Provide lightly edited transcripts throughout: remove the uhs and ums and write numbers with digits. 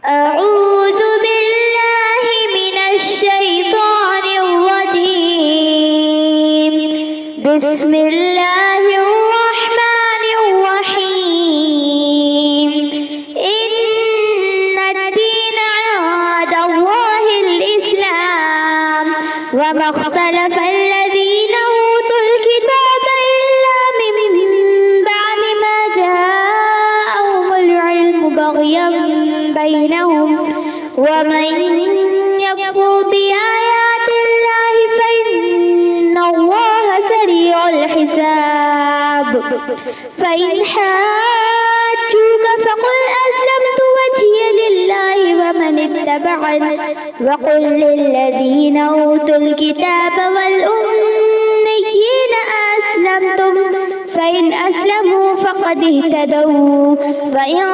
أعوذ بالله من الشيطان الرجيم. بسم الله الرحمن الرحيم. إن الدين عند الله الإسلام وما اختلف الذين أوتوا الكتاب إلا من بعد ما جاءهم العلم بغيا بينهم ومن يكفر بآيات الله فإن الله سريع الحساب. فإن حاجوك فقل أسلمت وجهي لله ومن اتبعني وقل للذين أوتوا الكتاب والأميين أسلمتم فإن أسلموا فقد اهتدوا وإن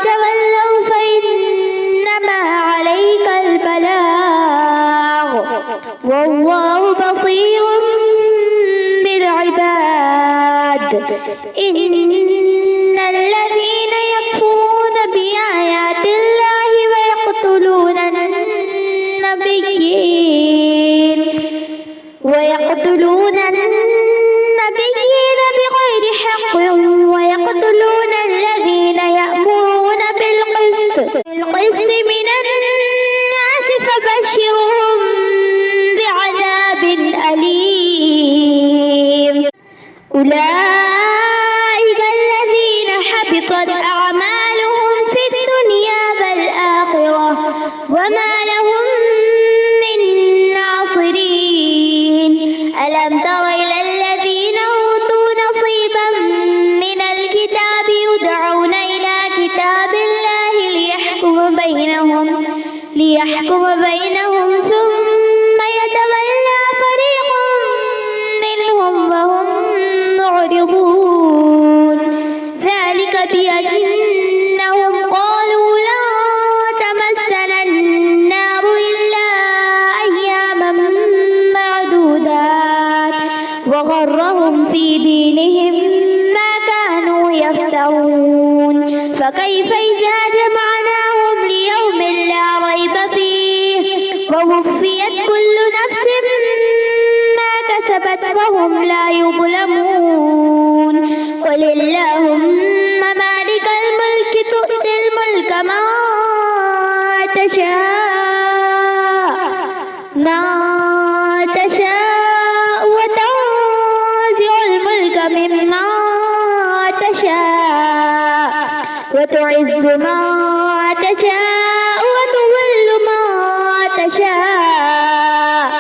تولوا فإنما عليك البلاغ والله بصير بالعباد. إن الذين يكفرون بآيات الله ويقتلون النبيين بغير حق ويقتلون الذين يأمرون بالقسط من الناس فبشرهم بعذاب أليم. أولئك الذين حبطت أعمالهم في الدنيا والآخرة وما لهم من ناصرين. ألم تر إلى الذين أوتوا نصيبا من الكتاب يدعون إلى كتاب الله ليحكم بينهم ثم يتولى فريق منهم وهم معرضون. ذلك بأنهم قالوا لا تمسنا النار إلا أياما معدودات وغرهم في دينهم ما كانوا يفترون. فكيف إذا جمعناهم ليوم لا ريب فيه ووفيت كل نفس ما كسبت وهم لا يظلمون. قل اللهم مالك الملك تؤتي الملك من تشاء وتنزع الملك ممن تشاء وتعز من تشاء وتذل من تشاء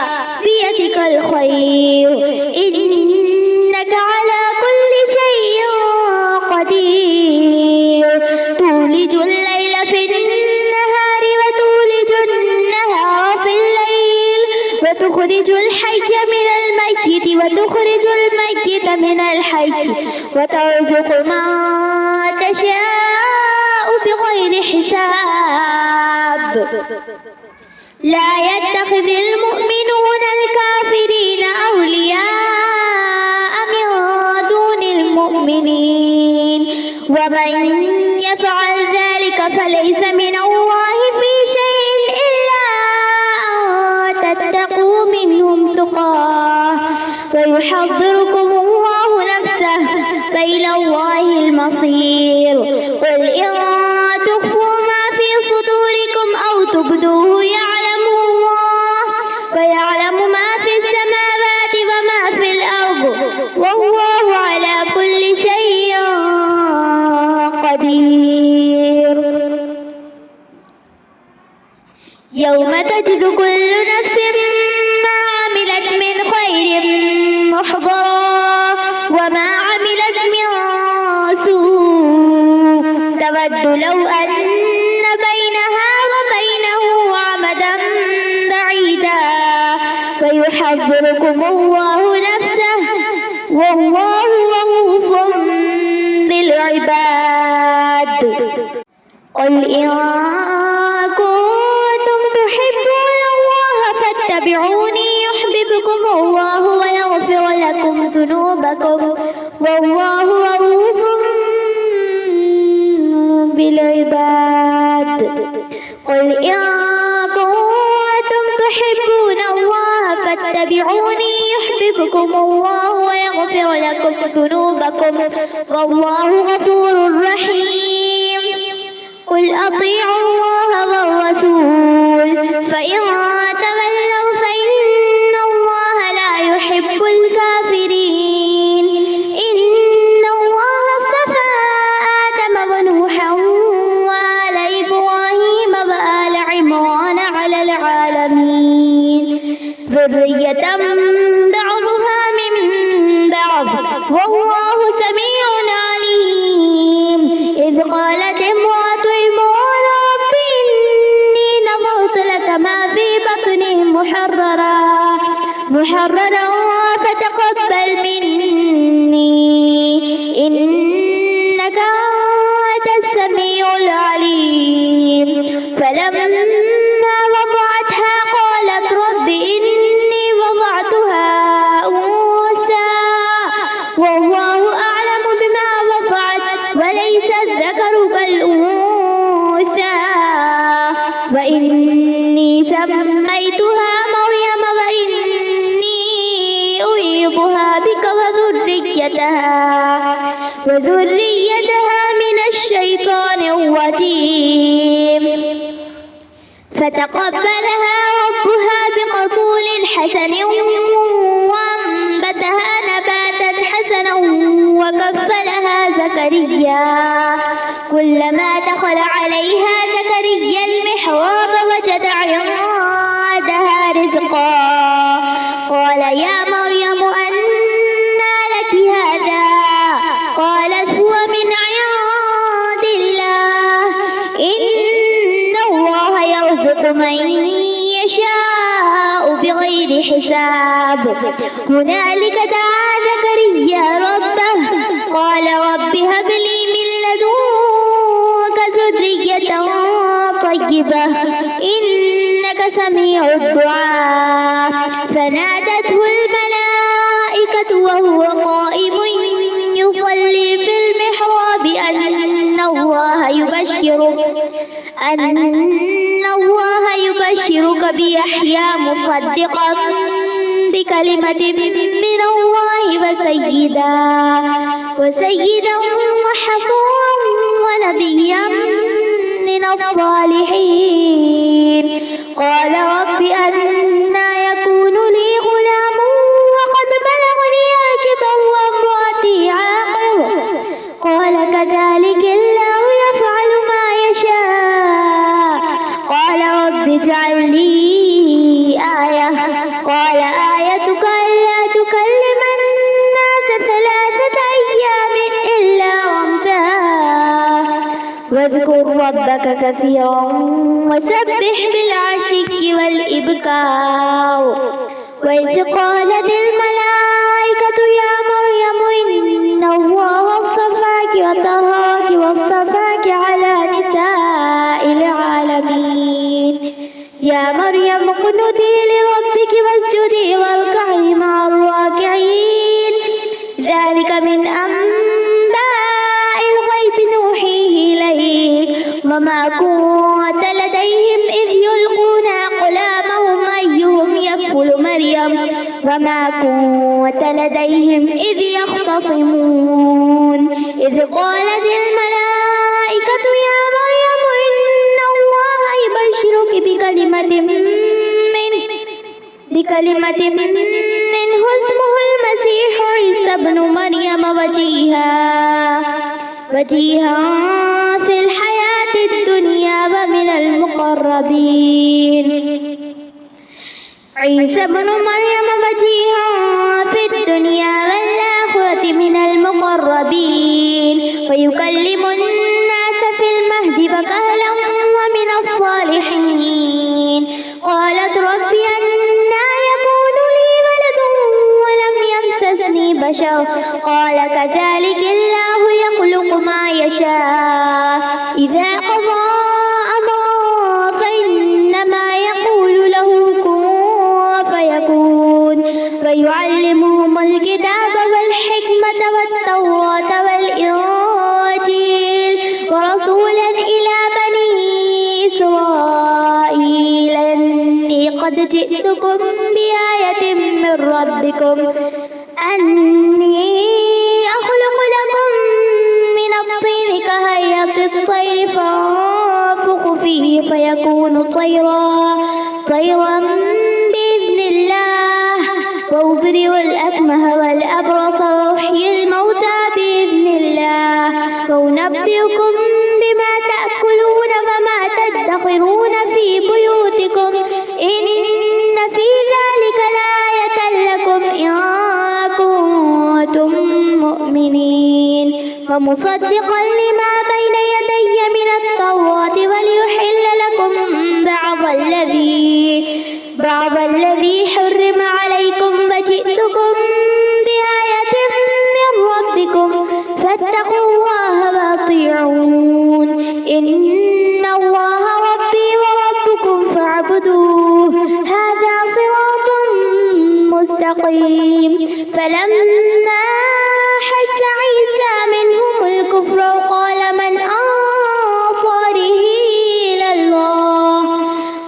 بيدك الخير إنك على كل شيء قدير. تولج الليل في النهار وتولج النهار في الليل وتخرج الحي من الميت وتخرج الميت من الحي وترزق من تشاء بغير حساب. لا يتخذ المؤمنون الكافرين أولياء من دون المؤمنين ومن يفعل ذلك فليس من الله في شيء إلا أن تتقوا منهم تقاه ويحذركم الله نفسه فإلى الله المصير. قل إن تخفوا ما في صدوركم أو تبدوه يعلمه الله ويعلم ما في السماوات وما في الأرض والله على كل شيء قدير. يوم تجد كل نفس ما عملت من خير محضرا وما عملت من سوء تود لو أن بينها وبينه عمدا بعيدا ويحذركم الله نفسه والله رؤوف بالعباد. قل إن كنتم تحبون الله فاتبعوني يحببكم الله ويغفر لكم ذنوبكم والله رؤوف بالعباد. يحببكم الله ويغفر لكم ذنوبكم والله غفور رحيم. قل أطيعوا الله والرسول فإن تولوا فإن الله لا يحب الكافرين. إن الله اصطفى آدم ونوحا وآل إبراهيم وآل عمران على العالمين ذرية بعضها من بعض والله سميع عليم. إذ قالت امرأة عمران رب إني نظرت لك ما في بطني محررا فتقبل مني إنك أنت السميع العليم. فلما وضعتها قالت رب إني وضعتها أنثى والله أعلم بما وضعت وليس الذكر كالأنثى وإني سميتها مريم وإني أعيذها بك وذريتها من الشيطان الرجيم. فتقبلها ربها بقبول حسن وأنبتها نباتا حسنا وكفلها زكريا. كلما دخل عليها زكريا المحراب وجد عندها رزقا قال يا مريم أنى لك هذا قالت هو من عند الله إن الله يرزق من يشاء بغير حساب. هنالك دعا زكريا ربه قال رب هب لي من لدنك ذرية طيبة إنك سميع الدعاء. فنادته الملائكة وهو قائم يصلي في المحراب أن الله يبشرك بيحيى مصدقا بكلمة من الله وسيدا وحصورا ونبيا من الصالحين. قال رب أنى يكون لي غلام وقد بلغني الكبر وامرأتي عاقر قال كذلك الله يفعل ما يشاء. قال رب اجعل لي آية قال آيتك ألا تكلم الناس 3 أيام إلا رمزا واذكر ربك كثيرا وسبح بالعشي والإبكار. وإذ قالت الملائكة يا مريم إن الله اصطفاك وطهرك واصطفاك على نساء العالمين. يا مريم اقنتي لربك واسجدي واركعي مع الراكعين. ذلك من أنباء الغيب نوحيه إليك وما كنت لديهم إذ يلقون أقلامهم أيهم يكفل مريم وما كنت لديهم إذ يختصمون. إذ قالت الملائكة يا مريم إن الله يبشرك بكلمة منه اسمه المسيح عيسى ابن مريم وجيها في الحياة الدنيا ومن المقربين. عيسى ابن مريم وجيها في الدنيا والآخرة من المقربين ويكلم الناس في المهد وكهلا ومن الصالحين. قالت رب أنى يكون لي ولد ولم يمسسني بشر قال كذلك الله يخلق ما يشاء إذا قضى أمرا فإنما يقول له كن فيكون. ويعلمهم الكتاب والحكمة والتوراة والإنجيل ورسولا إلى بني إسرائيل إني قد جئتكم بآية من ربكم أني أخلق لكم من الطين كهيئة الطير فأنفخ فيه فيكون طيرا بإذن الله وأبرئ الأكمه والأبرص وأحيي الموتى بإذن الله وأنبئكم بما تأكلون وما تدخرون في بيوتكم إن في ذلك لآية لكم إن كنتم مؤمنين ومصدقا لما بين يدي من التوراة وليحل لكم بعض الذي حرم عليكم وجئتكم بآية من ربكم فاتقوا الله وأطيعون إن الله ربي وربكم فاعبدوه هذا صراط مستقيم فلما أحس عيسى منهم الكفر قال من أنصاري إلى الله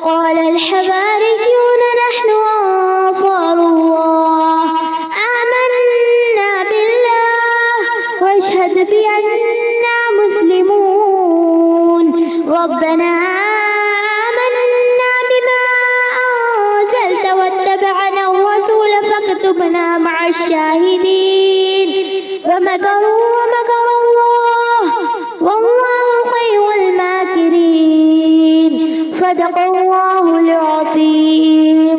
قال الحواريون نحن أنصار الله آمنا بالله واشهد بأننا مسلمون ربنا آمنا بما أنزلت واتبعنا الرسول فاكتبنا مع الشاهدين ومكروا ومكر الله والله خير الماكرين صدق الله العظيم.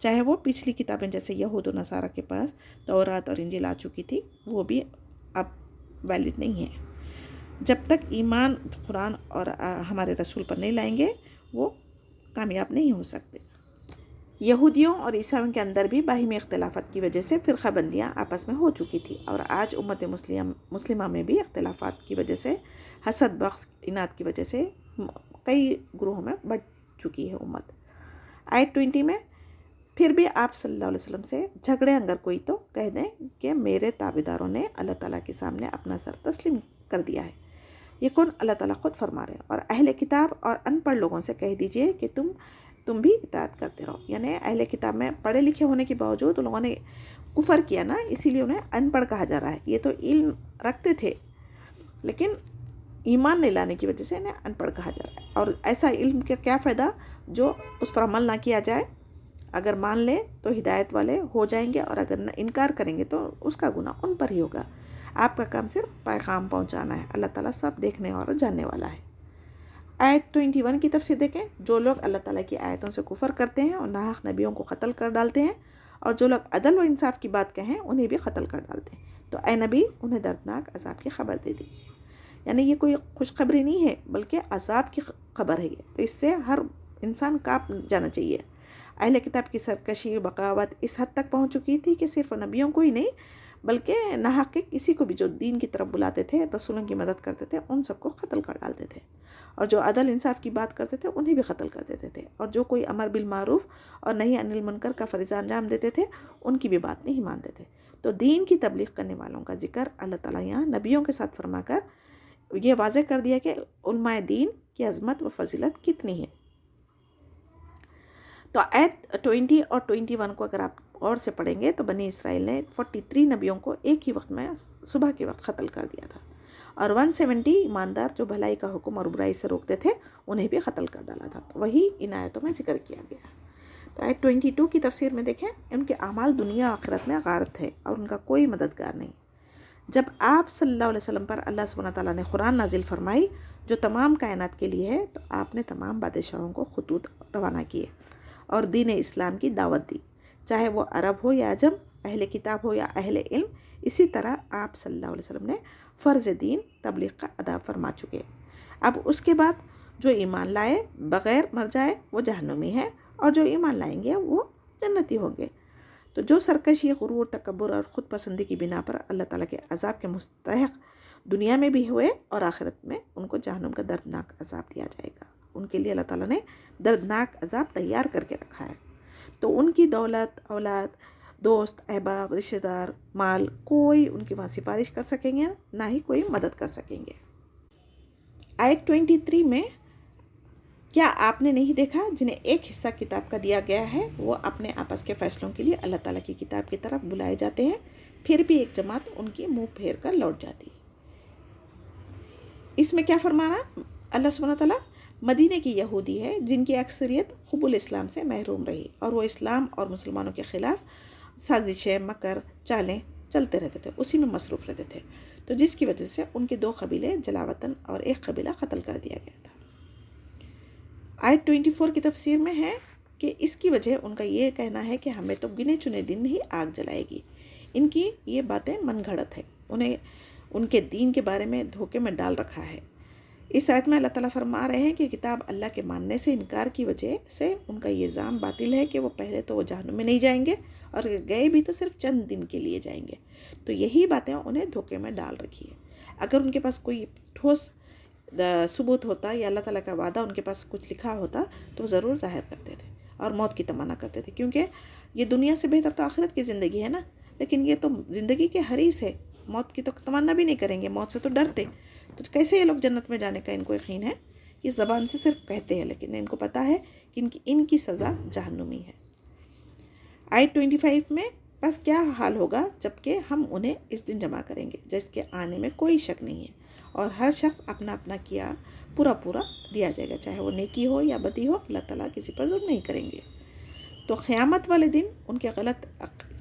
چاہے وہ پچھلی کتابیں جیسے یہود و نصارہ کے پاس تورات اور انجیل آ چکی تھی وہ بھی اب ویلڈ نہیں ہے. جب تک ایمان قرآن اور ہمارے رسول پر نہیں لائیں گے وہ کامیاب نہیں ہو سکتے. یہودیوں اور عیسائیوں کے اندر بھی باہمی اختلافات کی وجہ سے فرقہ بندیاں آپس میں ہو چکی تھی، اور آج امت مسلمہ میں بھی اختلافات کی وجہ سے، حسد بخش اناد کی وجہ سے کئی گروہوں میں بڑھ چکی ہے امت. آیت 20 میں پھر بھی آپ صلی اللہ علیہ وسلم سے جھگڑے اگر کوئی تو کہہ دیں کہ میرے تابعداروں نے اللہ تعالیٰ کے سامنے اپنا سر تسلیم کر دیا ہے. یہ کون؟ اللہ تعالیٰ خود فرما رہے ہیں. اور اہل کتاب اور ان پڑھ لوگوں سے کہہ دیجئے کہ تم بھی اطاعت کرتے رہو. یعنی اہل کتاب میں پڑھے لکھے ہونے کے باوجود ان لوگوں نے کفر کیا نا، اسی لیے انہیں ان پڑھ کہا جا رہا ہے. یہ تو علم رکھتے تھے لیکن ایمان نہیں لانے کی وجہ سے انہیں ان پڑھ کہا جا رہا ہے. اور ایسا علم کا کیا فائدہ جو اس پر عمل نہ کیا جائے. اگر مان لیں تو ہدایت والے ہو جائیں گے، اور اگر انکار کریں گے تو اس کا گناہ ان پر ہی ہوگا. آپ کا کام صرف پیغام پہنچانا ہے. اللہ تعالیٰ سب دیکھنے اور جاننے والا ہے. آیت 21 کی تفسیر دیکھیں. جو لوگ اللہ تعالیٰ کی آیتوں سے کفر کرتے ہیں اور ناحق نبیوں کو قتل کر ڈالتے ہیں، اور جو لوگ عدل و انصاف کی بات کہیں انہیں بھی قتل کر ڈالتے ہیں، تو اے نبی انہیں دردناک عذاب کی خبر دے دیجیے. یعنی یہ کوئی خوشخبری نہیں ہے بلکہ عذاب کی خبر ہے. یہ تو اس سے ہر انسان کانپ جانا چاہیے. اہل کتاب کی سرکشی بغاوت اس حد تک پہنچ چکی تھی کہ صرف نبیوں کو ہی نہیں بلکہ ناحق کسی کو بھی جو دین کی طرف بلاتے تھے، رسولوں کی مدد کرتے تھے، ان سب کو قتل کر ڈالتے تھے. اور جو عدل انصاف کی بات کرتے تھے انہیں بھی قتل کر دیتے تھے. اور جو کوئی امر بالمعروف اور نہی عن المنکر کا فریضہ انجام دیتے تھے ان کی بھی بات نہیں مانتے تھے. تو دین کی تبلیغ کرنے والوں کا ذکر اللہ تعالیٰ یہاں نبیوں کے ساتھ فرما کر یہ واضح کر دیا کہ علماء دین کی عظمت و فضیلت کتنی ہے. تو آیت 20 اور 21 کو اگر آپ اور سے پڑھیں گے تو بنی اسرائیل نے 43 نبیوں کو ایک ہی وقت میں صبح کے وقت قتل کر دیا تھا، اور 170 ایماندار جو بھلائی کا حکم اور برائی سے روکتے تھے انہیں بھی قتل کر ڈالا تھا. تو وہی ان آیتوں میں ذکر کیا گیا. تو آیت 22 کی تفسیر میں دیکھیں. ان کے اعمال دنیا و آخرت میں غارت ہے اور ان کا کوئی مددگار نہیں. جب آپ صلی اللہ علیہ وسلم پر اللہ سبحانہ تعالیٰ نے قرآن نازل فرمائی جو تمام کائنات کے لیے ہے، تو آپ نے تمام بادشاہوں کو خطوط روانہ کیے اور دین اسلام کی دعوت دی، چاہے وہ عرب ہو یا عجم، اہل کتاب ہو یا اہل علم. اسی طرح آپ صلی اللہ علیہ وسلم نے فرض دین تبلیغ کا ادا فرما چکے. اب اس کے بعد جو ایمان لائے بغیر مر جائے وہ جہنمی ہے، اور جو ایمان لائیں گے وہ جنتی ہوں گے. تو جو سرکشی، غرور، تکبر اور خود پسندی کی بنا پر اللہ تعالیٰ کے عذاب کے مستحق دنیا میں بھی ہوئے اور آخرت میں ان کو جہنم کا دردناک عذاب دیا جائے گا. ان کے لیے اللہ تعالیٰ نے دردناک عذاب تیار کر کے رکھا ہے. تو ان کی دولت، اولاد، دوست، احباب، رشتہ دار، مال، کوئی ان کی وہاں سفارش کر سکیں گے نہ ہی کوئی مدد کر سکیں گے. آیت 23 میں کیا آپ نے نہیں دیکھا جنہیں ایک حصہ کتاب کا دیا گیا ہے وہ اپنے آپس کے فیصلوں کے لیے اللہ تعالیٰ کی کتاب کی طرف بلائے جاتے ہیں، پھر بھی ایک جماعت ان کی منہ پھیر کر لوٹ جاتی ہے. اس میں کیا فرما رہا اللہ سبحانہ تعالیٰ؟ مدینے کی یہودی ہے جن کی اکثریت قبول اسلام سے محروم رہی، اور وہ اسلام اور مسلمانوں کے خلاف سازشیں، مکر، چالیں چلتے رہتے تھے، اسی میں مصروف رہتے تھے. تو جس کی وجہ سے ان کے 2 قبیلے جلاوطن اور ایک قبیلہ قتل کر دیا گیا تھا. آیت 24 کی تفسیر میں ہے کہ اس کی وجہ ان کا یہ کہنا ہے کہ ہمیں تو گنے چنے دن ہی آگ جلائے گی. ان کی یہ باتیں من گھڑت ہے، انہیں ان کے دین کے بارے میں دھوکے میں ڈال رکھا ہے. اس آیت میں اللہ تعالیٰ فرما رہے ہیں کہ کتاب اللہ کے ماننے سے انکار کی وجہ سے ان کا یہ ظام باطل ہے کہ وہ پہلے تو وہ جہنم میں نہیں جائیں گے، اور گئے بھی تو صرف چند دن کے لیے جائیں گے. تو یہی باتیں انہیں دھوکے میں ڈال رکھی ہے. اگر ان کے پاس کوئی ٹھوس ثبوت ہوتا یا اللہ تعالیٰ کا وعدہ ان کے پاس کچھ لکھا ہوتا تو وہ ضرور ظاہر کرتے تھے اور موت کی تمنا کرتے تھے، کیونکہ یہ دنیا سے بہتر تو آخرت کی زندگی ہے نا. لیکن یہ تو زندگی کے حریص ہے، موت کی تو تمنا بھی نہیں کریں گے، موت سے تو ڈرتے. تو کیسے یہ لوگ جنت میں جانے کا ان کو یقین ہے؟ یہ زبان سے صرف کہتے ہیں لیکن ان کو پتہ ہے کہ ان کی سزا جہنمی ہے. آیت 25 میں بس کیا حال ہوگا جب کہ ہم انہیں اس دن جمع کریں گے جس کے آنے میں کوئی شک نہیں ہے، اور ہر شخص اپنا اپنا کیا پورا دیا جائے گا، چاہے وہ نیکی ہو یا بدی ہو. اللہ تعالیٰ کسی پر ظلم نہیں کریں گے. تو قیامت والے دن ان کے غلط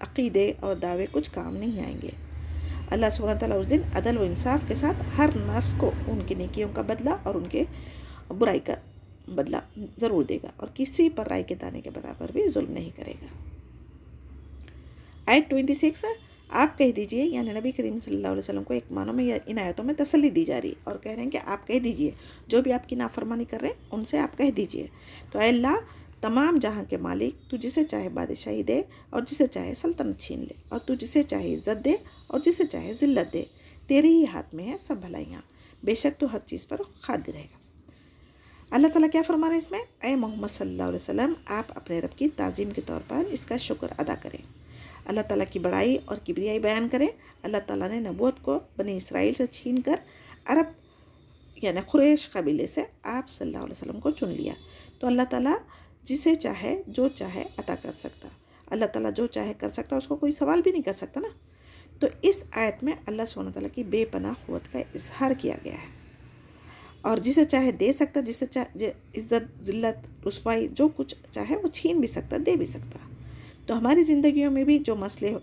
عقیدے اور دعوے کچھ کام نہیں آئیں گے. اللہ سبحانہ تعالیٰ اس دن عدل و انصاف کے ساتھ ہر نفس کو ان کی نیکیوں کا بدلہ اور ان کے برائی کا بدلہ ضرور دے گا اور کسی پر رائے کے دانے کے برابر بھی ظلم نہیں کرے گا۔ آیت 26 آپ کہہ دیجئے، یعنی نبی کریم صلی اللہ علیہ وسلم کو ایک معنوں میں ان آیتوں میں تسلی دی جا رہی ہے، اور کہہ رہے ہیں کہ آپ کہہ دیجئے جو بھی آپ کی نافرمانی کر رہے ہیں ان سے آپ کہہ دیجئے، تو اے اللہ تمام جہاں کے مالک، تو جسے چاہے بادشاہی دے اور جسے چاہے سلطنت چھین لے، اور تو جسے چاہے عزت دے اور جسے چاہے ذلت دے، تیرے ہی ہاتھ میں ہے سب بھلائیاں، بے شک تو ہر چیز پر قادر ہے۔ اللہ تعالیٰ کیا فرما رہے ہیں اس میں؟ اے محمد صلی اللہ علیہ وسلم آپ اپنے رب کی تعظیم کے طور پر اس کا شکر ادا کریں، اللہ تعالیٰ کی بڑائی اور کبریائی بیان کریں۔ اللہ تعالیٰ نے نبوت کو بنی اسرائیل سے چھین کر عرب یعنی قریش قبیلے سے آپ صلی اللہ علیہ وسلم کو چن لیا، تو اللہ تعالیٰ جسے چاہے جو چاہے عطا کر سکتا، اللہ تعالیٰ جو چاہے کر سکتا، اس کو کوئی سوال بھی نہیں کر سکتا نا۔ تو اس آیت میں اللہ سبحانہ تعالیٰ کی بے پناہ قوت کا اظہار کیا گیا ہے، اور جسے چاہے دے سکتا، جسے چاہے عزت ذلت رسوائی جو کچھ چاہے وہ چھین بھی سکتا، دے بھی سکتا۔ تو ہماری زندگیوں میں بھی جو مسئلے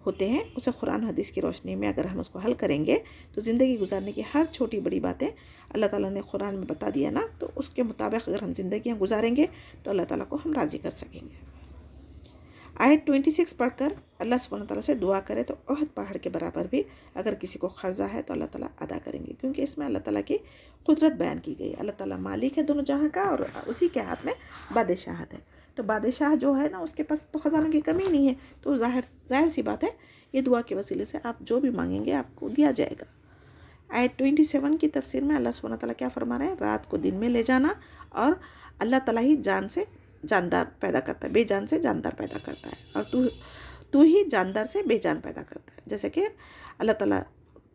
ہوتے ہیں اسے قرآن حدیث کی روشنی میں اگر ہم اس کو حل کریں گے تو زندگی گزارنے کی ہر چھوٹی بڑی باتیں اللہ تعالیٰ نے قرآن میں بتا دیا نا، تو اس کے مطابق اگر ہم زندگیاں گزاریں گے تو اللہ تعالیٰ کو ہم راضی کر سکیں گے۔ آیت 26 پڑھ کر اللہ سبحانہ تعالیٰ سے دعا کرے تو احد پہاڑ کے برابر بھی اگر کسی کو قرضہ ہے تو اللہ تعالیٰ ادا کریں گے، کیونکہ اس میں اللہ تعالیٰ کی قدرت بیان کی گئی۔ اللہ تعالیٰ مالک ہے دونوں جہاں کا، اور اسی کے ہاتھ میں بادشاہت ہے، تو بادشاہ جو ہے نا اس کے پاس تو خزانوں کی کمی نہیں ہے، تو ظاہر سی بات ہے یہ دعا کے وسیلے سے آپ جو بھی مانگیں گے آپ کو دیا جائے گا۔ آیت 27 کی تفسیر میں اللہ سبحانہ تعالیٰ کیا فرما رہے ہیں؟ رات کو دن میں لے جانا، اور اللہ تعالیٰ ہی جان سے جاندار پیدا کرتا ہے، بے جان سے جاندار پیدا کرتا ہے، اور تو ہی جاندار سے بے جان پیدا کرتا ہے، جیسے کہ اللہ تعالیٰ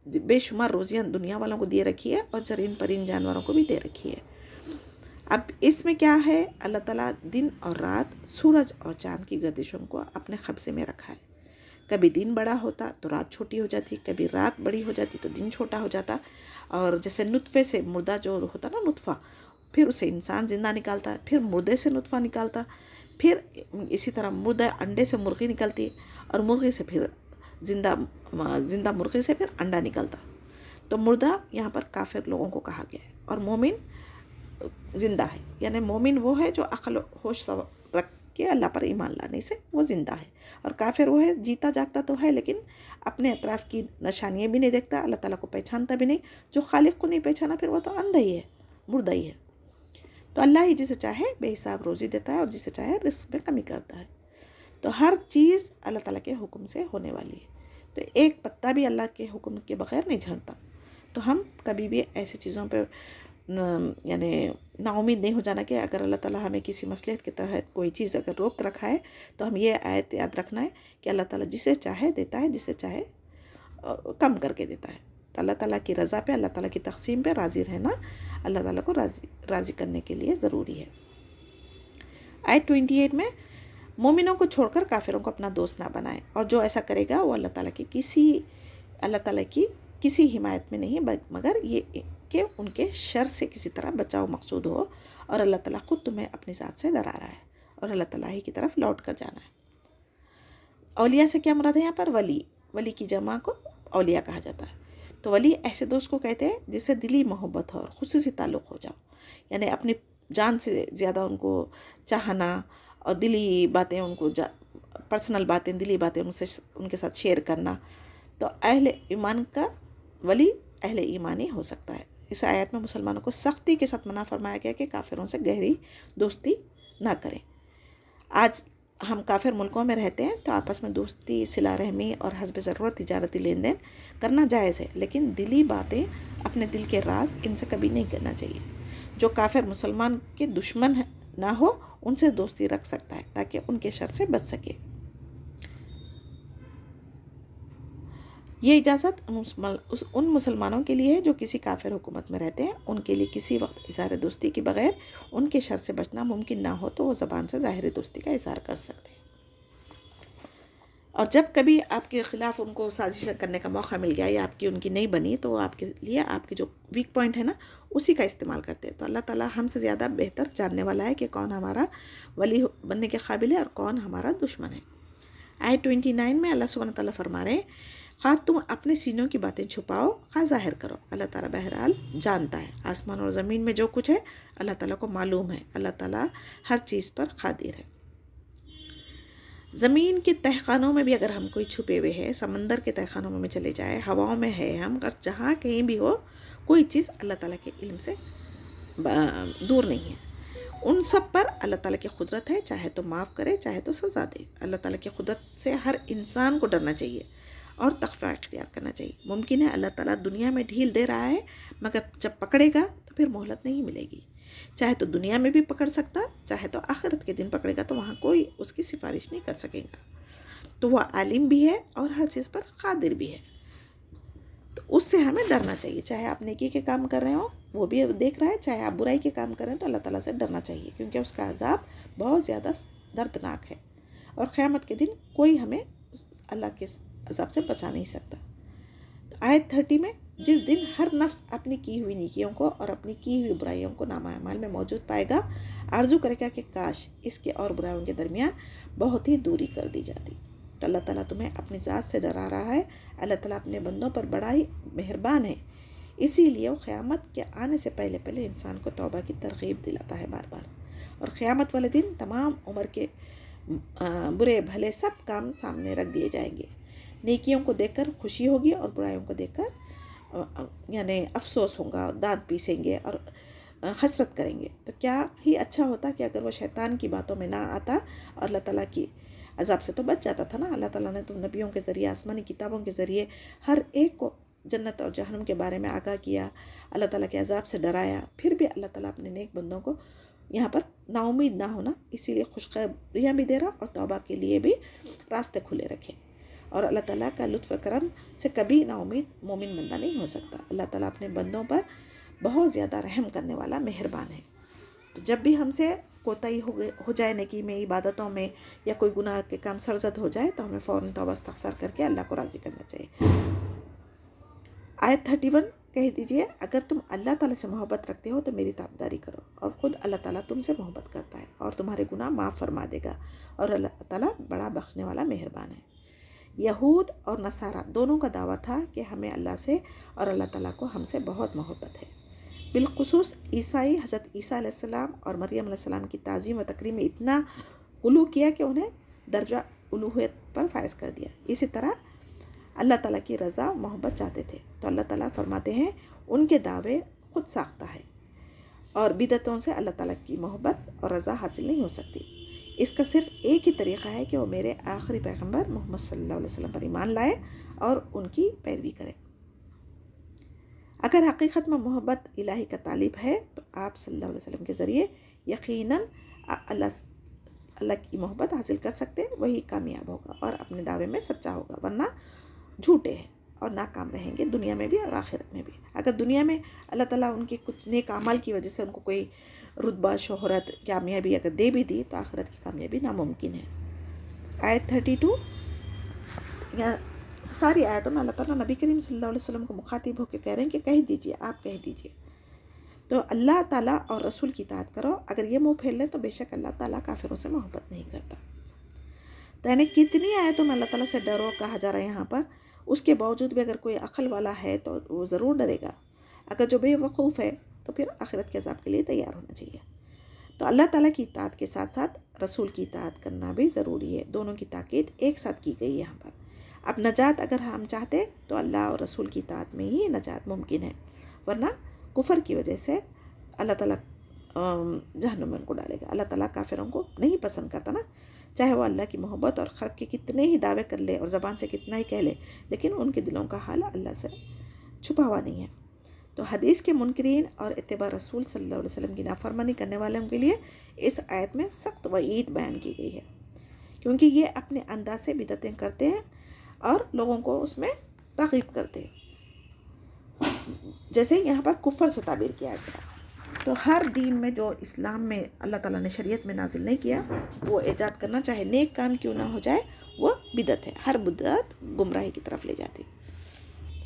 بے شمار روزیاں دنیا والوں کو دے رکھی ہے اور جرین پرین جانوروں کو بھی دے رکھی ہے۔ اب اس میں کیا ہے؟ اللہ تعالیٰ دن اور رات، سورج اور چاند کی گردشوں کو اپنے قبضے میں رکھا ہے۔ کبھی دن بڑا ہوتا تو رات چھوٹی ہو جاتی، کبھی رات بڑی ہو جاتی تو دن چھوٹا ہو جاتا، اور جیسے نطفے سے مردہ جو ہوتا نا نطفہ، پھر اسے انسان زندہ نکالتا ہے، پھر مردے سے نطفہ نکالتا، پھر اسی طرح مردہ انڈے سے مرغی نکلتی، اور مرغی سے پھر زندہ مرغی سے پھر انڈا نکلتا۔ تو مردہ یہاں پر کافر لوگوں کو کہا گیا ہے، اور مومن زندہ ہے، یعنی مومن وہ ہے جو عقل و ہوش رکھ کے اللہ پر ایمان لانے سے وہ زندہ ہے، اور کافر وہ ہے جیتا جاگتا تو ہے لیکن اپنے اطراف کی نشانیاں بھی نہیں دیکھتا، اللہ تعالیٰ کو پہچانتا بھی نہیں، جو خالق کو نہیں پہچانا پھر وہ تو اندھا ہی ہے، مردہ ہی ہے۔ تو اللہ ہی جسے چاہے بے حساب روزی دیتا ہے اور جسے چاہے رزق میں کمی کرتا ہے، تو ہر چیز اللہ تعالیٰ کے حکم سے ہونے والی ہے، تو ایک پتا بھی اللہ کے حکم کے بغیر نہیں جھڑتا۔ تو ہم کبھی بھی ایسی چیزوں پہ یعنی نا امید نہیں ہو جانا کہ اگر اللہ تعالیٰ ہمیں کسی مصلحت کے تحت کوئی چیز اگر روک رکھا ہے تو ہم یہ آیت یاد رکھنا ہے کہ اللہ تعالیٰ جسے چاہے دیتا ہے، جسے چاہے کم کر کے دیتا ہے۔ تو اللہ تعالیٰ کی رضا پہ، اللہ تعالیٰ کی تقسیم پہ راضی رہنا اللہ تعالیٰ کو راضی کرنے کے لیے ضروری ہے۔ آیت 28 میں مومنوں کو چھوڑ کر کافروں کو اپنا دوست نہ بنائے، اور جو ایسا کرے گا وہ اللہ تعالیٰ کی کسی حمایت میں نہیں، مگر یہ کہ ان کے شر سے کسی طرح بچاؤ مقصود ہو، اور اللہ تعالیٰ خود تمہیں اپنی ذات سے ڈرا رہا ہے، اور اللہ تعالیٰ ہی کی طرف لوٹ کر جانا ہے۔ اولیاء سے کیا مراد ہے یہاں پر؟ ولی کی جمع کو اولیاء کہا جاتا ہے۔ تو ولی ایسے دوست کو کہتے ہیں جس سے دلی محبت ہو اور خصوصی تعلق ہو جاؤ، یعنی اپنی جان سے زیادہ ان کو چاہنا، اور دلی باتیں ان کو پرسنل باتیں، دلی باتیں ان کے ساتھ شیئر کرنا۔ تو اہل ایمان کا ولی اہل ایمان ہی ہو سکتا ہے۔ اس آیت میں مسلمانوں کو سختی کے ساتھ منع فرمایا گیا کہ کافروں سے گہری دوستی نہ کریں۔ آج ہم کافر ملکوں میں رہتے ہیں تو آپس میں دوستی، صلہ رحمی اور حسب ضرورت تجارتی لین دین کرنا جائز ہے، لیکن دلی باتیں، اپنے دل کے راز ان سے کبھی نہیں کرنا چاہیے۔ جو کافر مسلمان کے دشمن نہ ہو ان سے دوستی رکھ سکتا ہے تاکہ ان کے شر سے بچ سکے۔ یہ اجازت ان مسلمانوں کے لیے ہے جو کسی کافر حکومت میں رہتے ہیں، ان کے لیے کسی وقت اظہار دوستی کے بغیر ان کے شر سے بچنا ممکن نہ ہو تو وہ زبان سے ظاہری دوستی کا اظہار کر سکتے ہیں، اور جب کبھی آپ کے خلاف ان کو سازش کرنے کا موقع مل گیا یا آپ کی ان کی نہیں بنی تو آپ کے لیے آپ کی جو ویک پوائنٹ ہے نا اسی کا استعمال کرتے ہیں۔ تو اللہ تعالیٰ ہم سے زیادہ بہتر جاننے والا ہے کہ کون ہمارا ولی بننے کے قابل ہے اور کون ہمارا دشمن ہے۔ آیت 29 میں اللہ سبحانہ تعالیٰ فرما رہے ہیں خواہ تم اپنے سینوں کی باتیں چھپاؤ خواہ ظاہر کرو، اللہ تعالیٰ بہرحال جانتا ہے۔ آسمان اور زمین میں جو کچھ ہے اللہ تعالیٰ کو معلوم ہے، اللہ تعالیٰ ہر چیز پر قادر ہے۔ زمین کے تہ خانوں میں بھی اگر ہم کوئی چھپے ہوئے ہے، سمندر کے تہ خانوں میں چلے جائے، ہواؤں میں ہے ہم، اگر جہاں کہیں بھی ہو، کوئی چیز اللہ تعالیٰ کے علم سے دور نہیں ہے۔ ان سب پر اللہ تعالیٰ کی قدرت ہے، چاہے تو معاف کرے چاہے تو سزا دے۔ اللہ تعالیٰ کی قدرت سے ہر انسان کو ڈرنا چاہیے اور تقوی اختیار کرنا چاہیے۔ ممکن ہے اللہ تعالیٰ دنیا میں ڈھیل دے رہا ہے، مگر جب پکڑے گا تو پھر مہلت نہیں ملے گی۔ چاہے تو دنیا میں بھی پکڑ سکتا، چاہے تو آخرت کے دن پکڑے گا تو وہاں کوئی اس کی سفارش نہیں کر سکے گا۔ تو وہ عالم بھی ہے اور ہر چیز پر قادر بھی ہے، تو اس سے ہمیں ڈرنا چاہیے۔ چاہے آپ نیکی کے کام کر رہے ہوں وہ بھی دیکھ رہا ہے، چاہے آپ برائی کے کام کر رہے ہیں تو اللہ تعالیٰ سے ڈرنا چاہیے، کیونکہ اس کا عذاب بہت زیادہ دردناک ہے، اور قیامت کے دن کوئی ہمیں اللہ کے عذاب سے بچا نہیں سکتا۔ تو آیت 30 میں، جس دن ہر نفس اپنی کی ہوئی نیکیوں کو اور اپنی کی ہوئی برائیوں کو نامہ اعمال میں موجود پائے گا، آرزو کرے گا کہ کاش اس کے اور برائیوں کے درمیان بہت ہی دوری کر دی جاتی۔ تو اللہ تعالیٰ تمہیں اپنی ذات سے ڈرا رہا ہے۔ اللہ تعالیٰ اپنے بندوں پر بڑا ہی مہربان ہے، اسی لیے وہ قیامت کے آنے سے پہلے انسان کو توبہ کی ترغیب دلاتا ہے بار بار۔ اور قیامت والے دن تمام عمر کے برے بھلے سب کام سامنے رکھ دیے جائیں گے۔ نیکیوں کو دیکھ کر خوشی ہوگی اور برائیوں کو دیکھ کر یعنی افسوس ہوگا، دانت پیسیں گے اور حسرت کریں گے۔ تو کیا ہی اچھا ہوتا کہ اگر وہ شیطان کی باتوں میں نہ آتا اور اللہ تعالیٰ کی عذاب سے تو بچ جاتا تھا نا۔ اللہ تعالیٰ نے تو نبیوں کے ذریعے، آسمانی کتابوں کے ذریعے ہر ایک کو جنت اور جہنم کے بارے میں آگاہ کیا، اللہ تعالیٰ کے عذاب سے ڈرایا، پھر بھی اللہ تعالیٰ اپنے نیک بندوں کو یہاں پر نا امید نہ ہونا، اسی لیے خوشخبریاں بھی دے رہا اور توبہ کے لیے بھی راستے کھلے رکھے۔ اور اللہ تعالیٰ کا لطف کرم سے کبھی نا امید مومن بندہ نہیں ہو سکتا۔ اللہ تعالیٰ اپنے بندوں پر بہت زیادہ رحم کرنے والا مہربان ہے۔ تو جب بھی ہم سے کوتاہی ہو جائے نیکی میں، عبادتوں میں، یا کوئی گناہ کے کام سرزد ہو جائے تو ہمیں فوراً توبہ استغفار کر کے اللہ کو راضی کرنا چاہیے۔ آیت 31 کہہ دیجئے، اگر تم اللہ تعالیٰ سے محبت رکھتے ہو تو میری تابعداری کرو، اور خود اللہ تعالیٰ تم سے محبت کرتا ہے اور تمہارے گناہ معاف فرما دے گا، اور اللہ تعالیٰ بڑا بخشنے والا مہربان ہے۔ یہود اور نصارہ دونوں کا دعویٰ تھا کہ ہمیں اللہ سے اور اللہ تعالیٰ کو ہم سے بہت محبت ہے۔ بالخصوص عیسائی حضرت عیسیٰ علیہ السلام اور مریم علیہ السلام کی تعظیم و تکریم میں اتنا غلو کیا کہ انہیں درجہ الوہیت پر فائز کر دیا۔ اسی طرح اللہ تعالیٰ کی رضا و محبت چاہتے تھے، تو اللہ تعالیٰ فرماتے ہیں ان کے دعوے خود ساختہ ہے، اور بدعتوں سے اللہ تعالیٰ کی محبت اور رضا حاصل نہیں ہو سکتی۔ اس کا صرف ایک ہی طریقہ ہے کہ وہ میرے آخری پیغمبر محمد صلی اللہ علیہ وسلم پر ایمان لائے اور ان کی پیروی کرے۔ اگر حقیقت میں محبت الہی کا طالب ہے تو آپ صلی اللہ علیہ وسلم کے ذریعے یقیناً اللہ کی محبت حاصل کر سکتے، وہی کامیاب ہوگا اور اپنے دعوے میں سچا ہوگا، ورنہ جھوٹے ہیں اور ناکام رہیں گے دنیا میں بھی اور آخرت میں بھی۔ اگر دنیا میں اللہ تعالیٰ ان کے کچھ نیک اعمال کی وجہ سے ان کو کوئی رتبہ، شہرت، کامیابی اگر دے بھی دی تو آخرت کی کامیابی ناممکن ہے۔ آیت 32 یا ساری آیتوں میں اللہ تعالیٰ نبی کریم صلی اللہ علیہ وسلم کو مخاطب ہو کے کہہ رہے ہیں کہ کہہ دیجئے، آپ کہہ دیجئے، تو اللہ تعالیٰ اور رسول کی اطاعت کرو۔ اگر یہ منہ پھیر لیں تو بے شک اللہ تعالیٰ کافروں سے محبت نہیں کرتا۔ تو یعنی کتنی آیتوں میں اللہ تعالیٰ سے ڈرو کہا جا رہا ہے یہاں پر، اس کے باوجود بھی اگر کوئی عقل والا ہے تو وہ ضرور ڈرے گا، اگر جو بے وقوف ہے تو پھر آخرت کے عذاب کے لیے تیار ہونا چاہیے۔ تو اللہ تعالیٰ کی اطاعت کے ساتھ ساتھ رسول کی اطاعت کرنا بھی ضروری ہے، دونوں کی تاکید ایک ساتھ کی گئی ہے یہاں پر۔ اب نجات اگر ہم چاہتے تو اللہ اور رسول کی اطاعت میں ہی نجات ممکن ہے، ورنہ کفر کی وجہ سے اللہ تعالیٰ جہنم میں ان کو ڈالے گا۔ اللہ تعالیٰ کافروں کو نہیں پسند کرتا نا، چاہے وہ اللہ کی محبت اور خلق کے کتنے ہی دعوے کر لے اور زبان سے کتنا ہی کہہ لے، لیکن ان کے دلوں کا حال اللہ سے چھپا ہوا نہیں ہے۔ تو حدیث کے منکرین اور اتباع رسول صلی اللہ علیہ وسلم کی نافرمانی کرنے والوں کے لیے اس آیت میں سخت وعید بیان کی گئی ہے، کیونکہ یہ اپنے انداز سے بدعتیں کرتے ہیں اور لوگوں کو اس میں راغب کرتے ہیں، جیسے یہاں پر کفر سے تعبیر کیا گیا۔ تو ہر دین میں جو اسلام میں اللہ تعالیٰ نے شریعت میں نازل نہیں کیا وہ ایجاد کرنا، چاہے نیک کام کیوں نہ ہو جائے، وہ بدعت ہے۔ ہر بدعت گمراہی کی طرف لے جاتی۔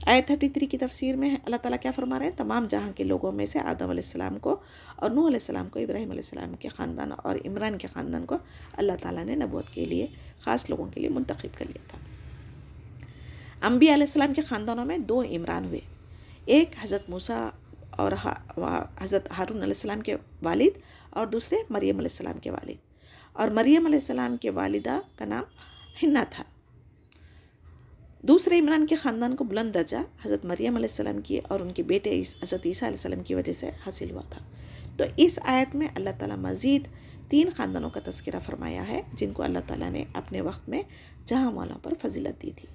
آیت 33 کی تفسیر میں اللہ تعالیٰ کیا فرما رہے ہیں؟ تمام جہاں کے لوگوں میں سے آدم علیہ السلام کو اور نوح علیہ السلام کو، ابراہیم علیہ السلام کے خاندان اور عمران کے خاندان کو اللہ تعالیٰ نے نبوت کے لیے خاص لوگوں کے لیے منتخب کر لیا تھا۔ انبیاء علیہ السلام کے خاندانوں میں 2 عمران ہوئے، ایک حضرت موسیٰ اور حضرت ہارون علیہ السلام کے والد، اور دوسرے مریم علیہ السلام کے والد، اور مریم علیہ السلام کے والدہ کا نام حنا تھا۔ دوسرے عمران کے خاندان کو بلند درجہ حضرت مریم علیہ السلام کی اور ان کے بیٹے حضرت عیسیٰ علیہ السلام کی وجہ سے حاصل ہوا تھا۔ تو اس آیت میں اللہ تعالیٰ مزید 3 خاندانوں کا تذکرہ فرمایا ہے جن کو اللہ تعالیٰ نے اپنے وقت میں جہاں والوں پر فضیلت دی تھی۔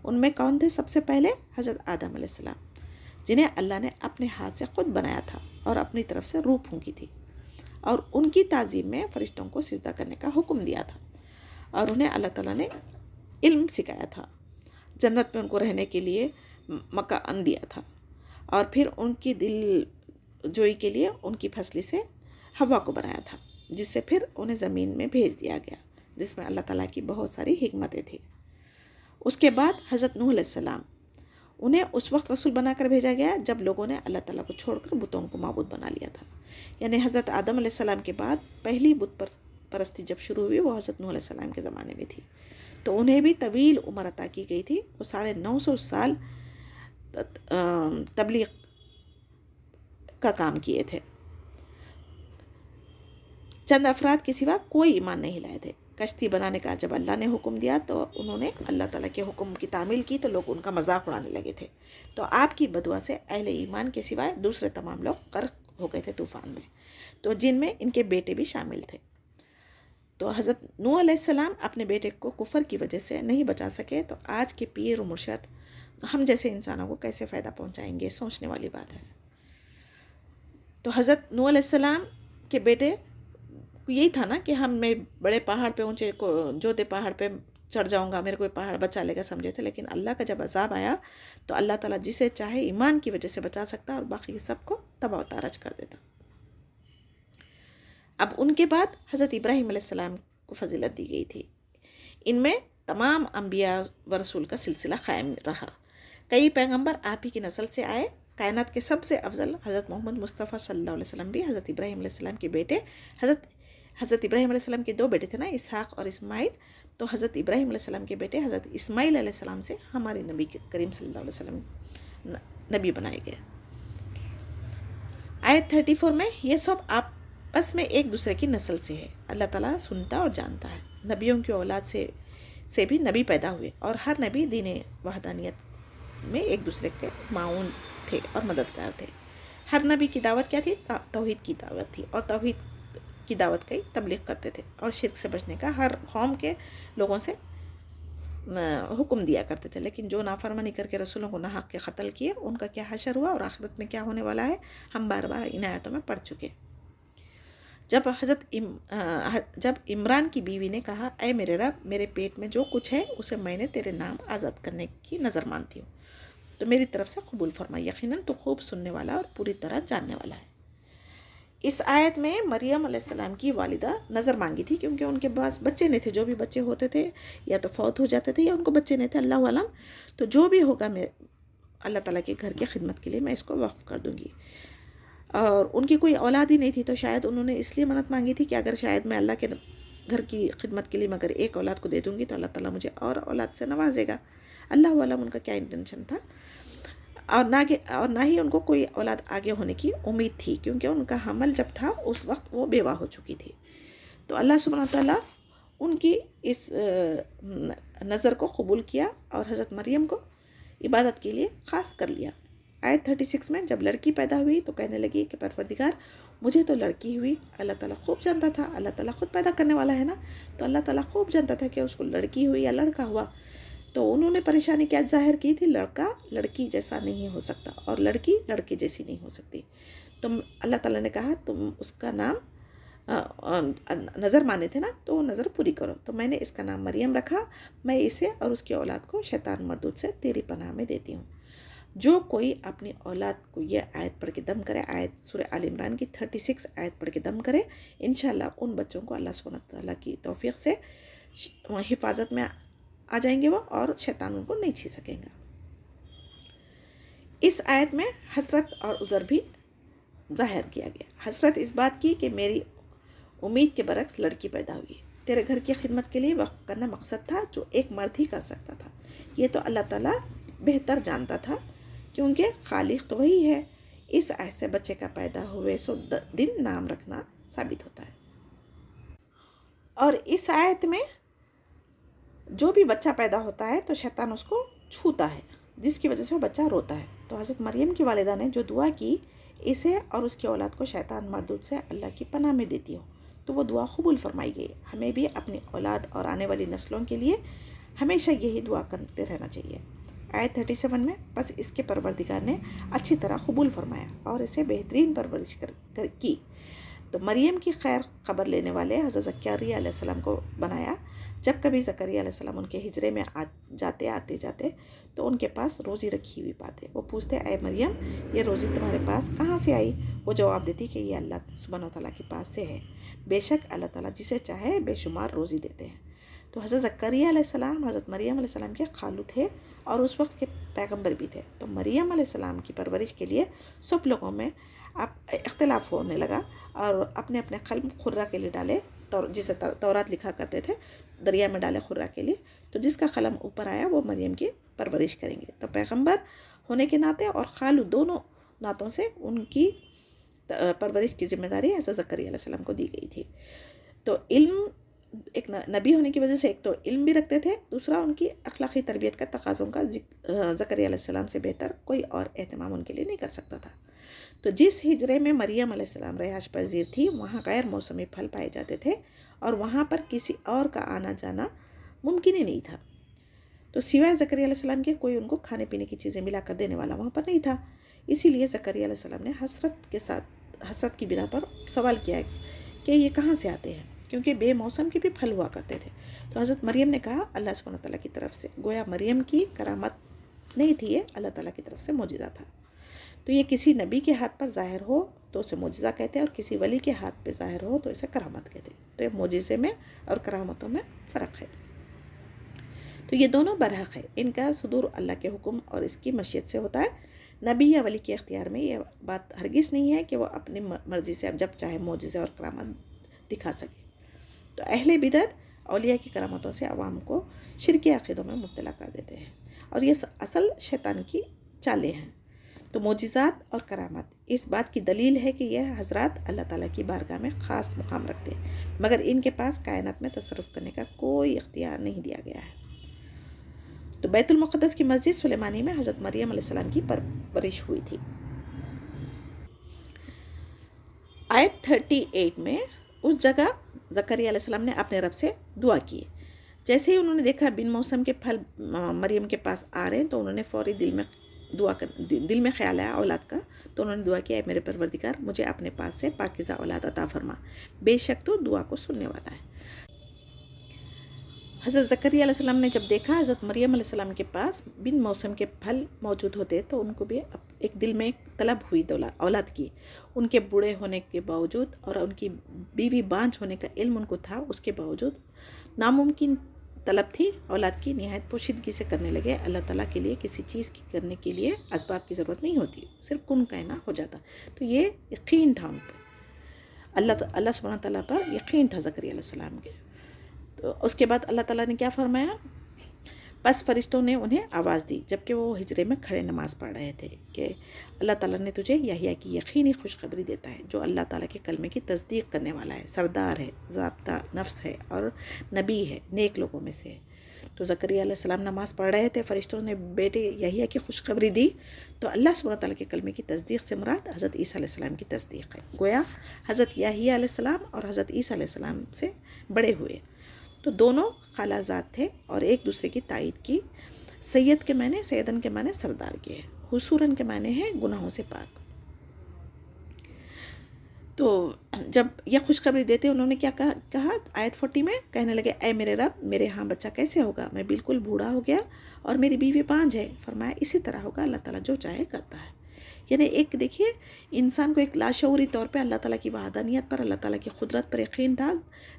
ان میں کون تھے؟ سب سے پہلے حضرت آدم علیہ السلام، جنہیں اللہ نے اپنے ہاتھ سے خود بنایا تھا اور اپنی طرف سے روح پھونکی تھی، اور ان کی تعظیم میں فرشتوں کو سجدہ کرنے کا حکم دیا تھا، اور انہیں اللہ تعالیٰ نے علم سکھایا تھا، جنت میں ان کو رہنے کے لیے مکان دیا تھا، اور پھر ان کی دل جوئی کے لیے ان کی پھسلی سے ہوا کو بنایا تھا، جس سے پھر انہیں زمین میں بھیج دیا گیا، جس میں اللہ تعالیٰ کی بہت ساری حکمتیں تھیں۔ اس کے بعد حضرت نوح علیہ السلام، انہیں اس وقت رسول بنا کر بھیجا گیا جب لوگوں نے اللہ تعالیٰ کو چھوڑ کر بتوں کو معبود بنا لیا تھا۔ یعنی حضرت آدم علیہ السلام کے بعد پہلی بت پرستی جب شروع ہوئی وہ حضرت نوح علیہ السلام کے زمانے میں تھی، تو انہیں بھی طویل عمر عطا کی گئی تھی۔ وہ 950 سال تبلیغ کا کام کیے تھے۔ چند افراد کے سوا کوئی ایمان نہیں لائے تھے۔ کشتی بنانے کا جب اللہ نے حکم دیا تو انہوں نے اللہ تعالیٰ کے حکم کی تعمیل کی، تو لوگ ان کا مذاق اڑانے لگے تھے، تو آپ کی بدعا سے اہل ایمان کے سوائے دوسرے تمام لوگ غرق ہو گئے تھے طوفان میں، تو جن میں ان کے بیٹے بھی شامل تھے۔ تو حضرت نوح علیہ السلام اپنے بیٹے کو کفر کی وجہ سے نہیں بچا سکے، تو آج کے پیر و مرشد ہم جیسے انسانوں کو کیسے فائدہ پہنچائیں گے؟ سوچنے والی بات ہے۔ تو حضرت نوح علیہ السلام کے بیٹے یہی تھا نا کہ میں بڑے پہاڑ پہ اونچے جوتے پہاڑ پہ چڑھ جاؤں گا، میرے کو پہاڑ بچا لے گا سمجھے تھے، لیکن اللہ کا جب عذاب آیا تو اللہ تعالیٰ جسے چاہے ایمان کی وجہ سے بچا سکتا اور باقی سب کو تباہ و تارج کر دیتا۔ اب ان کے بعد حضرت ابراہیم علیہ السلام کو فضیلت دی گئی تھی۔ ان میں تمام انبیاء و رسول کا سلسلہ قائم رہا، کئی پیغمبر آپ ہی کی نسل سے آئے۔ کائنات کے سب سے افضل حضرت محمد مصطفیٰ صلی اللہ علیہ وسلم بھی حضرت ابراہیم علیہ السلام کے بیٹے، حضرت ابراہیم علیہ السلام کے 2 بیٹے تھے نا، اسحاق اور اسماعیل، تو حضرت ابراہیم علیہ السلام کے بیٹے حضرت اسماعیل علیہ السلام سے ہمارے نبی کریم صلی اللہ علیہ وسلم نبی بنائے گئے۔ آیت 34 میں یہ سب آپس میں ایک دوسرے کی نسل سے ہے، اللہ تعالیٰ سنتا اور جانتا ہے۔ نبیوں کی اولاد سے بھی نبی پیدا ہوئے، اور ہر نبی دین وحدانیت میں ایک دوسرے کے معاون تھے اور مددگار تھے۔ ہر نبی کی دعوت کیا تھی؟ توحید کی دعوت تھی، اور توحید کی دعوت کی تبلیغ کرتے تھے، اور شرک سے بچنے کا ہر قوم کے لوگوں سے حکم دیا کرتے تھے۔ لیکن جو نافرمانی کر کے رسولوں کو ناحق کے قتل کیے، ان کا کیا حشر ہوا اور آخرت میں کیا ہونے والا ہے، ہم بار بار ان آیتوں میں پڑھ چکے۔ جب عمران کی بیوی نے کہا، اے میرے رب، میرے پیٹ میں جو کچھ ہے اسے میں نے تیرے نام آزاد کرنے کی نظر مانتی ہوں، تو میری طرف سے قبول فرما، یقیناً تو خوب سننے والا اور پوری طرح جاننے والا ہے۔ اس آیت میں مریم علیہ السلام کی والدہ نظر مانگی تھی، کیونکہ ان کے پاس بچے نہیں تھے، جو بھی بچے ہوتے تھے یا تو فوت ہو جاتے تھے یا ان کو بچے نہیں تھے، اللہ علم، تو جو بھی ہوگا میں اللہ تعالیٰ کے گھر کی خدمت کے لیے میں اس کو وقف کر دوں گی۔ اور ان کی کوئی اولاد ہی نہیں تھی، تو شاید انہوں نے اس لیے منت مانگی تھی کہ اگر شاید میں اللہ کے گھر کی خدمت کے لیے مگر ایک اولاد کو دے دوں گی تو اللہ تعالیٰ مجھے اور اولاد سے نوازے گا۔ اللہ علم ان کا کیا انٹینشن تھا، اور نہ ہی ان کو کوئی اولاد آگے ہونے کی امید تھی، کیونکہ ان کا حمل جب تھا اس وقت وہ بیوہ ہو چکی تھی۔ تو اللہ سبحانہ وتعالیٰ ان کی اس نظر کو قبول کیا اور حضرت مریم کو عبادت کے لیے خاص کر لیا۔ آیت 36 میں جب لڑکی پیدا ہوئی تو کہنے لگی کہ پروردگار مجھے تو لڑکی ہوئی، اللہ تعالیٰ خوب جانتا تھا، اللہ تعالیٰ خود پیدا کرنے والا ہے نا، تو اللہ تعالیٰ خوب جانتا تھا کہ اس کو لڑکی ہوئی یا لڑکا ہوا۔ تو انہوں نے پریشانی کیا ظاہر کی تھی، لڑکا لڑکی جیسا نہیں ہو سکتا اور لڑکی لڑکے جیسی نہیں ہو سکتی۔ تو اللہ تعالیٰ نے کہا تم اس کا نام نظر مانے تھے نا، تو وہ نظر پوری کرو، تو میں نے اس کا نام مریم رکھا، میں اسے اور اس کی اولاد کو شیطان مردود سے تیری پناہ میں دیتی ہوں۔ جو کوئی اپنی اولاد کو یہ آیت پڑھ کے دم کرے، آیت سورہ آل عمران کی 36 آیت پڑھ کے دم کرے، انشاءاللہ ان بچوں کو اللہ سبحانہ تعالیٰ کی توفیق سے حفاظت میں آ جائیں گے وہ، اور شیطان ان کو نہیں چھین سکیں گا۔ اس آیت میں حسرت اور عذر بھی ظاہر کیا گیا۔ حسرت اس بات کی کہ میری امید کے برعکس لڑکی پیدا ہوئی، تیرے گھر کی خدمت کے لیے وقف کرنا مقصد تھا جو ایک مرد ہی کر سکتا تھا، یہ تو اللہ تعالیٰ بہتر جانتا تھا کیونکہ خالق تو وہی ہے. اس آیت سے بچے کا پیدا ہوئے سو دن نام رکھنا ثابت ہوتا ہے. اور اس آیت میں جو بھی بچہ پیدا ہوتا ہے تو شیطان اس کو چھوتا ہے جس کی وجہ سے وہ بچہ روتا ہے. تو حضرت مریم کی والدہ نے جو دعا کی اسے اور اس کی اولاد کو شیطان مردود سے اللہ کی پناہ میں دیتی ہو تو وہ دعا قبول فرمائی گئی. ہمیں بھی اپنی اولاد اور آنے والی نسلوں کے لیے ہمیشہ یہی دعا کرتے رہنا چاہیے. آیت 37 میں بس اس کے پروردگار نے اچھی طرح قبول فرمایا اور اسے بہترین پرورش کی. تو مریم کی خیر خبر لینے والے حضرت زکریا علیہ السلام کو بنایا. جب کبھی زکریا علیہ السلام ان کے ہجرے میں آتے جاتے تو ان کے پاس روزی رکھی ہوئی پاتے. وہ پوچھتے اے مریم یہ روزی تمہارے پاس کہاں سے آئی؟ وہ جواب دیتی کہ یہ اللہ سبحانہ و تعالیٰ کے پاس سے ہے. بے شک اللہ تعالیٰ جسے چاہے بے شمار روزی دیتے ہیں. تو حضرت زکریا علیہ السلام حضرت مریم علیہ السلام کے خالو تھے اور اس وقت کے پیغمبر بھی تھے. تو مریم علیہ السلام کی پرورش کے لیے سب لوگوں میں اختلاف ہونے لگا اور اپنے اپنے قلم خرہ کے لیے ڈالے جسے تورات لکھا کرتے تھے دریا میں ڈالے خرہ کے لیے. تو جس کا قلم اوپر آیا وہ مریم کی پرورش کریں گے. تو پیغمبر ہونے کے ناطے اور خالو دونوں نعتوں سے ان کی پرورش کی ذمہ داری حضرت زکریا علیہ السلام کو دی گئی تھی. تو علم ایک نبی ہونے کی وجہ سے ایک تو علم بھی رکھتے تھے, دوسرا ان کی اخلاقی تربیت کا تقاضوں کا زکریا علیہ السلام سے بہتر کوئی اور اہتمام ان کے لیے نہیں کر سکتا تھا. تو جس ہجرے میں مریم علیہ السلام رہائش پذیر تھی وہاں غیر موسمی پھل پائے جاتے تھے اور وہاں پر کسی اور کا آنا جانا ممکن ہی نہیں تھا. تو سوائے زکریا علیہ السلام کے کوئی ان کو کھانے پینے کی چیزیں ملا کر دینے والا وہاں پر نہیں تھا. اسی لیے زکریا علیہ السلام نے حسرت کی بنا پر سوال کیا کہ یہ کہاں سے آتے ہیں, کیونکہ بے موسم کے بھی پھل ہوا کرتے تھے. تو حضرت مریم نے کہا اللہ سبحانہ تعالیٰ کی طرف سے. گویا مریم کی کرامت نہیں تھی, یہ اللہ تعالیٰ کی طرف سے معجزہ تھا. تو یہ کسی نبی کے ہاتھ پر ظاہر ہو تو اسے معجزہ کہتے ہیں اور کسی ولی کے ہاتھ پہ ظاہر ہو تو اسے کرامت کہتے ہیں. تو یہ معجزے میں اور کرامتوں میں فرق ہے. تو یہ دونوں برحق ہے, ان کا صدور اللہ کے حکم اور اس کی مشیت سے ہوتا ہے. نبی یا ولی کے اختیار میں یہ بات ہرگز نہیں ہے کہ وہ اپنی مرضی سے اب جب چاہے معجزے اور کرامت دکھا سکے. تو اہل بدعت اولیاء کی کرامتوں سے عوام کو شرکی عقیدوں میں مبتلا کر دیتے ہیں اور یہ اصل شیطان کی چالیں ہیں. تو معجزات اور کرامت اس بات کی دلیل ہے کہ یہ حضرات اللہ تعالیٰ کی بارگاہ میں خاص مقام رکھتے ہیں, مگر ان کے پاس کائنات میں تصرف کرنے کا کوئی اختیار نہیں دیا گیا ہے. تو بیت المقدس کی مسجد سلیمانی میں حضرت مریم علیہ السلام کی پرورش ہوئی تھی. آیت 38 میں اس جگہ زکریا علیہ السلام نے اپنے رب سے دعا کی. جیسے ہی انہوں نے دیکھا بن موسم کے پھل مریم کے پاس آ رہے ہیں تو انہوں نے فوری دل میں خیال آیا اولاد کا. تو انہوں نے دعا کیا اے میرے پروردگار مجھے اپنے پاس سے پاکیزہ اولاد عطا فرما, بے شک تو دعا کو سننے والا ہے. حضرت زکریا علیہ السلام نے جب دیکھا حضرت مریم علیہ السلام کے پاس بن موسم کے پھل موجود ہوتے تو ان کو بھی ایک دل میں ایک طلب ہوئی اولاد کی. ان کے بوڑھے ہونے کے باوجود اور ان کی بیوی بانجھ ہونے کا علم ان کو تھا, اس کے باوجود ناممکن طلب تھی اولاد کی. نہایت پوشیدگی سے کرنے لگے. اللہ تعالیٰ کے لیے کسی چیز کی کرنے کے لیے اسباب کی ضرورت نہیں ہوتی, صرف کن کہنا ہو جاتا. تو یہ یقین تھا ان پہ, اللہ سبحانہ تعالیٰ پر یقین تھا زکریا علیہ السلام کے. تو اس کے بعد اللہ تعالیٰ نے کیا فرمایا, بس فرشتوں نے انہیں آواز دی جبکہ وہ ہجرے میں کھڑے نماز پڑھ رہے تھے کہ اللہ تعالیٰ نے تجھے یحییٰ کی یقینی خوشخبری دیتا ہے جو اللہ تعالیٰ کے کلمے کی تصدیق کرنے والا ہے, سردار ہے, ضابطہ نفس ہے اور نبی ہے, نیک لوگوں میں سے. تو زکریا علیہ السلام نماز پڑھ رہے تھے, فرشتوں نے بیٹے یحییٰ کی خوشخبری دی. تو اللہ سبحانہ تعالیٰ کے کلمے کی تصدیق سے مراد حضرت عیسیٰ علیہ السلام کی تصدیق ہے. گویا حضرت یحییٰ علیہ السلام اور حضرت عیسیٰ علیہ السلام سے بڑے ہوئے. تو دونوں خالہ زاد تھے اور ایک دوسرے کی تائید کی. سید کے معنی سیدن کے معنی سردار کے ہیں, حصوراً کے معنی ہیں گناہوں سے پاک. تو جب یہ خوشخبری دیتے انہوں نے کیا کہا آیت 40 میں, کہنے لگے اے میرے رب میرے ہاں بچہ کیسے ہوگا, میں بالکل بوڑھا ہو گیا اور میری بیوی بانجھ ہے. فرمایا اسی طرح ہوگا, اللہ تعالیٰ جو چاہے کرتا ہے. یعنی ایک دیکھیے انسان کو ایک لاشعوری طور پہ اللہ تعالیٰ کی وحدانیت پر, اللہ تعالیٰ کی قدرت پر یقین تھا.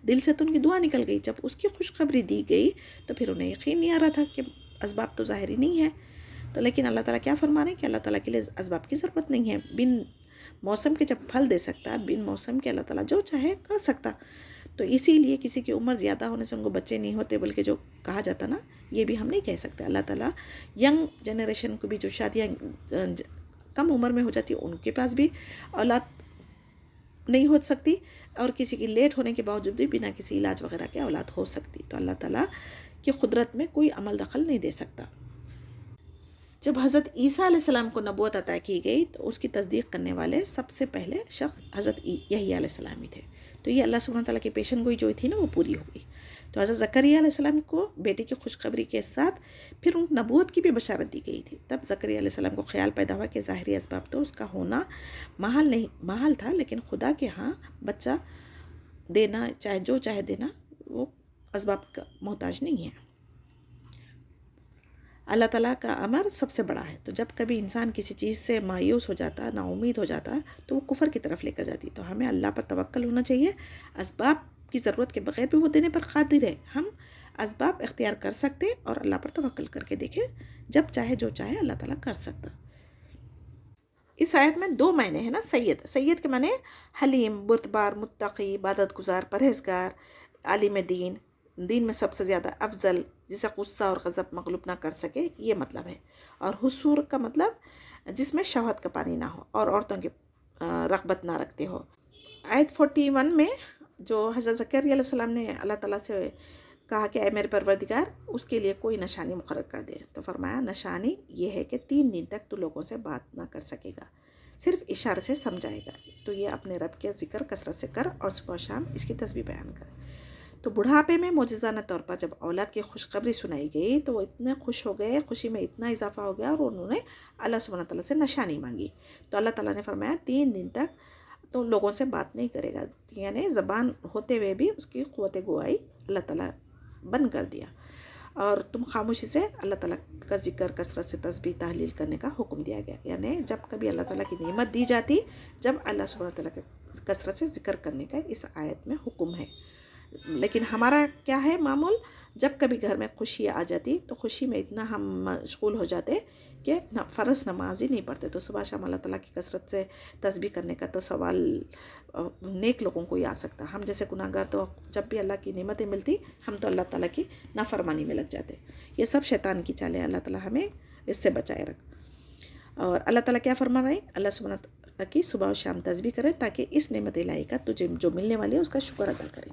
دل سے تو ان کی دعا نکل گئی, جب اس کی خوشخبری دی گئی تو پھر انہیں یقین نہیں آ رہا تھا کہ اسباب تو ظاہری نہیں ہے. تو لیکن اللہ تعالیٰ کیا فرما رہے ہیں کہ اللہ تعالیٰ کے لیے اسباب کی ضرورت نہیں ہے. بن موسم کے جب پھل دے سکتا, بن موسم کے اللہ تعالیٰ جو چاہے کر سکتا. تو اسی لیے کسی کی عمر زیادہ ہونے سے ان کو بچے نہیں ہوتے، بلکہ جو کہا جاتا نا، یہ بھی ہم نہیں کہہ سکتے. اللہ تعالیٰ ینگ جنریشن کو بھی جو شادیاں کم عمر میں ہو جاتی ہیں ان کے پاس بھی اولاد نہیں ہو سکتی، اور کسی کی لیٹ ہونے کے باوجود بھی بنا کسی علاج وغیرہ کے اولاد ہو سکتی. تو اللہ تعالیٰ کی قدرت میں کوئی عمل دخل نہیں دے سکتا. جب حضرت عیسیٰ علیہ السلام کو نبوت عطا کی گئی تو اس کی تصدیق کرنے والے سب سے پہلے شخص حضرت یحییٰ علیہ السلام ہی تھے. تو یہ اللہ سبحانہ تعالیٰ کی پیشن گوئی جو تھی نا وہ پوری ہو گئی. تو حضرت زکریا علیہ السلام کو بیٹے کی خوشخبری کے ساتھ پھر ان نبوت کی بھی بشارت دی گئی تھی. تب زکریا علیہ السلام کو خیال پیدا ہوا کہ ظاہری اسباب تو اس کا ہونا محال تھا، لیکن خدا کے ہاں بچہ دینا چاہے جو چاہے دینا وہ اسباب کا محتاج نہیں ہے. اللہ تعالیٰ کا امر سب سے بڑا ہے. تو جب کبھی انسان کسی چیز سے مایوس ہو جاتا، نا امید ہو جاتا، تو وہ کفر کی طرف لے کر جاتی. تو ہمیں اللہ پر توکل ہونا چاہیے. اسباب کی ضرورت کے بغیر بھی وہ دینے پر قادر ہے. ہم اسباب اختیار کر سکتے اور اللہ پر توکل کر کے دیکھیں، جب چاہے جو چاہے اللہ تعالیٰ کر سکتا. اس آیت میں 2 معنی ہیں نا. سید کے معنی حلیم، بردبار، متقی، عبادت گزار، پرہیزگار، عالم دین میں سب سے زیادہ افضل، جسے غصہ اور غضب مغلوب نہ کر سکے، یہ مطلب ہے. اور حصور کا مطلب جس میں شہوت کا پانی نہ ہو اور عورتوں کی رغبت نہ رکھتے ہو. آیت 41 میں جو حضرت زکریا علیہ السلام نے اللہ تعالیٰ سے کہا کہ اے میرے پروردگار اس کے لیے کوئی نشانی مقرر کر دے، تو فرمایا نشانی یہ ہے کہ 3 دن تک تو لوگوں سے بات نہ کر سکے گا، صرف اشارے سے سمجھائے گا. تو یہ اپنے رب کے ذکر کثرت سے کر اور صبح و شام اس کی تسبیح بیان کر. تو بڑھاپے میں معجزانہ طور پر جب اولاد کی خوشخبری سنائی گئی تو وہ اتنے خوش ہو گئے، خوشی میں اتنا اضافہ ہو گیا، اور انہوں نے اللہ سبحانہ تعالیٰ سے نشانی مانگی. تو اللہ تعالیٰ نے فرمایا 3 دن تک تو لوگوں سے بات نہیں کرے گا. یعنی زبان ہوتے ہوئے بھی اس کی قوت گواہی اللہ تعالیٰ بند کر دیا، اور تم خاموشی سے اللہ تعالیٰ کا ذکر کثرت سے تسبیح تحلیل کرنے کا حکم دیا گیا. یعنی جب کبھی اللہ تعالیٰ کی نعمت دی جاتی، جب اللہ سبحانہ تعالیٰ کا کثرت سے ذکر کرنے کا اس آیت میں حکم ہے. لیکن ہمارا کیا ہے معمول، جب کبھی گھر میں خوشی آ جاتی تو خوشی میں اتنا ہم مشغول ہو جاتے کہ فرض نماز ہی نہیں پڑھتے. تو صبح شام اللہ تعالیٰ کی کثرت سے تسبیح کرنے کا تو سوال نیک لوگوں کو ہی آ سکتا. ہم جیسے گناہگار تو جب بھی اللہ کی نعمتیں ملتی ہم تو اللہ تعالیٰ کی نافرمانی میں لگ جاتے. یہ سب شیطان کی چالیں. اللہ تعالیٰ ہمیں اس سے بچائے رکھ. اور اللہ تعالیٰ کیا فرما رہے ہیں، اللہ سبحانہ تعالیٰ کی صبح و شام تسبیح کریں تاکہ اس نعمت الہی کا تجھے جو ملنے والی ہے اس کا شکر ادا کریں.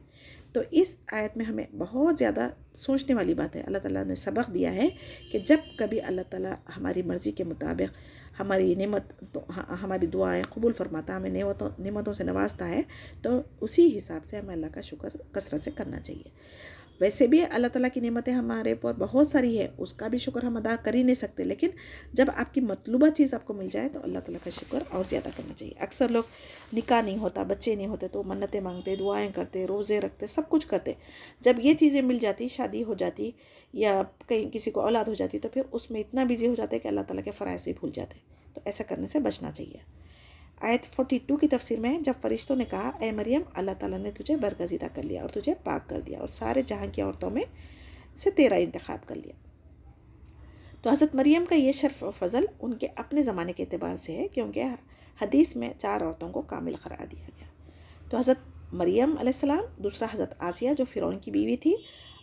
تو اس آیت میں ہمیں بہت زیادہ سوچنے والی بات ہے. اللہ تعالیٰ نے سبق دیا ہے کہ جب کبھی اللہ تعالیٰ ہماری مرضی کے مطابق ہماری ہماری دعائیں قبول فرماتا، ہمیں نعمتوں سے نوازتا ہے، تو اسی حساب سے ہمیں اللہ کا شکر کثرت سے کرنا چاہیے. ویسے بھی اللہ تعالیٰ کی نعمتیں ہمارے پر بہت ساری ہے، اس کا بھی شکر ہم ادا کر ہی نہیں سکتے. لیکن جب آپ کی مطلوبہ چیز آپ کو مل جائے تو اللہ تعالیٰ کا شکر اور زیادہ کرنا چاہیے. اکثر لوگ نکاح نہیں ہوتا، بچے نہیں ہوتے تو منتیں مانگتے، دعائیں کرتے، روزے رکھتے، سب کچھ کرتے. جب یہ چیزیں مل جاتی، شادی ہو جاتی یا کہیں کسی کو اولاد ہو جاتی، تو پھر اس میں اتنا بزی ہو جاتے کہ اللہ تعالیٰ کے فرائض بھی بھول جاتے. تو ایسا کرنے سے بچنا چاہیے. آیت 42 کی تفسیر میں جب فرشتوں نے کہا اے مریم اللہ تعالیٰ نے تجھے برگزیدہ کر لیا اور تجھے پاک کر دیا اور سارے جہاں کی عورتوں میں سے تیرا انتخاب کر لیا. تو حضرت مریم کا یہ شرف و فضل ان کے اپنے زمانے کے اعتبار سے ہے، کیونکہ حدیث میں 4 عورتوں کو کامل قرار دیا گیا. تو حضرت مریم علیہ السلام، دوسرا حضرت آسیہ جو فرعون کی بیوی تھی،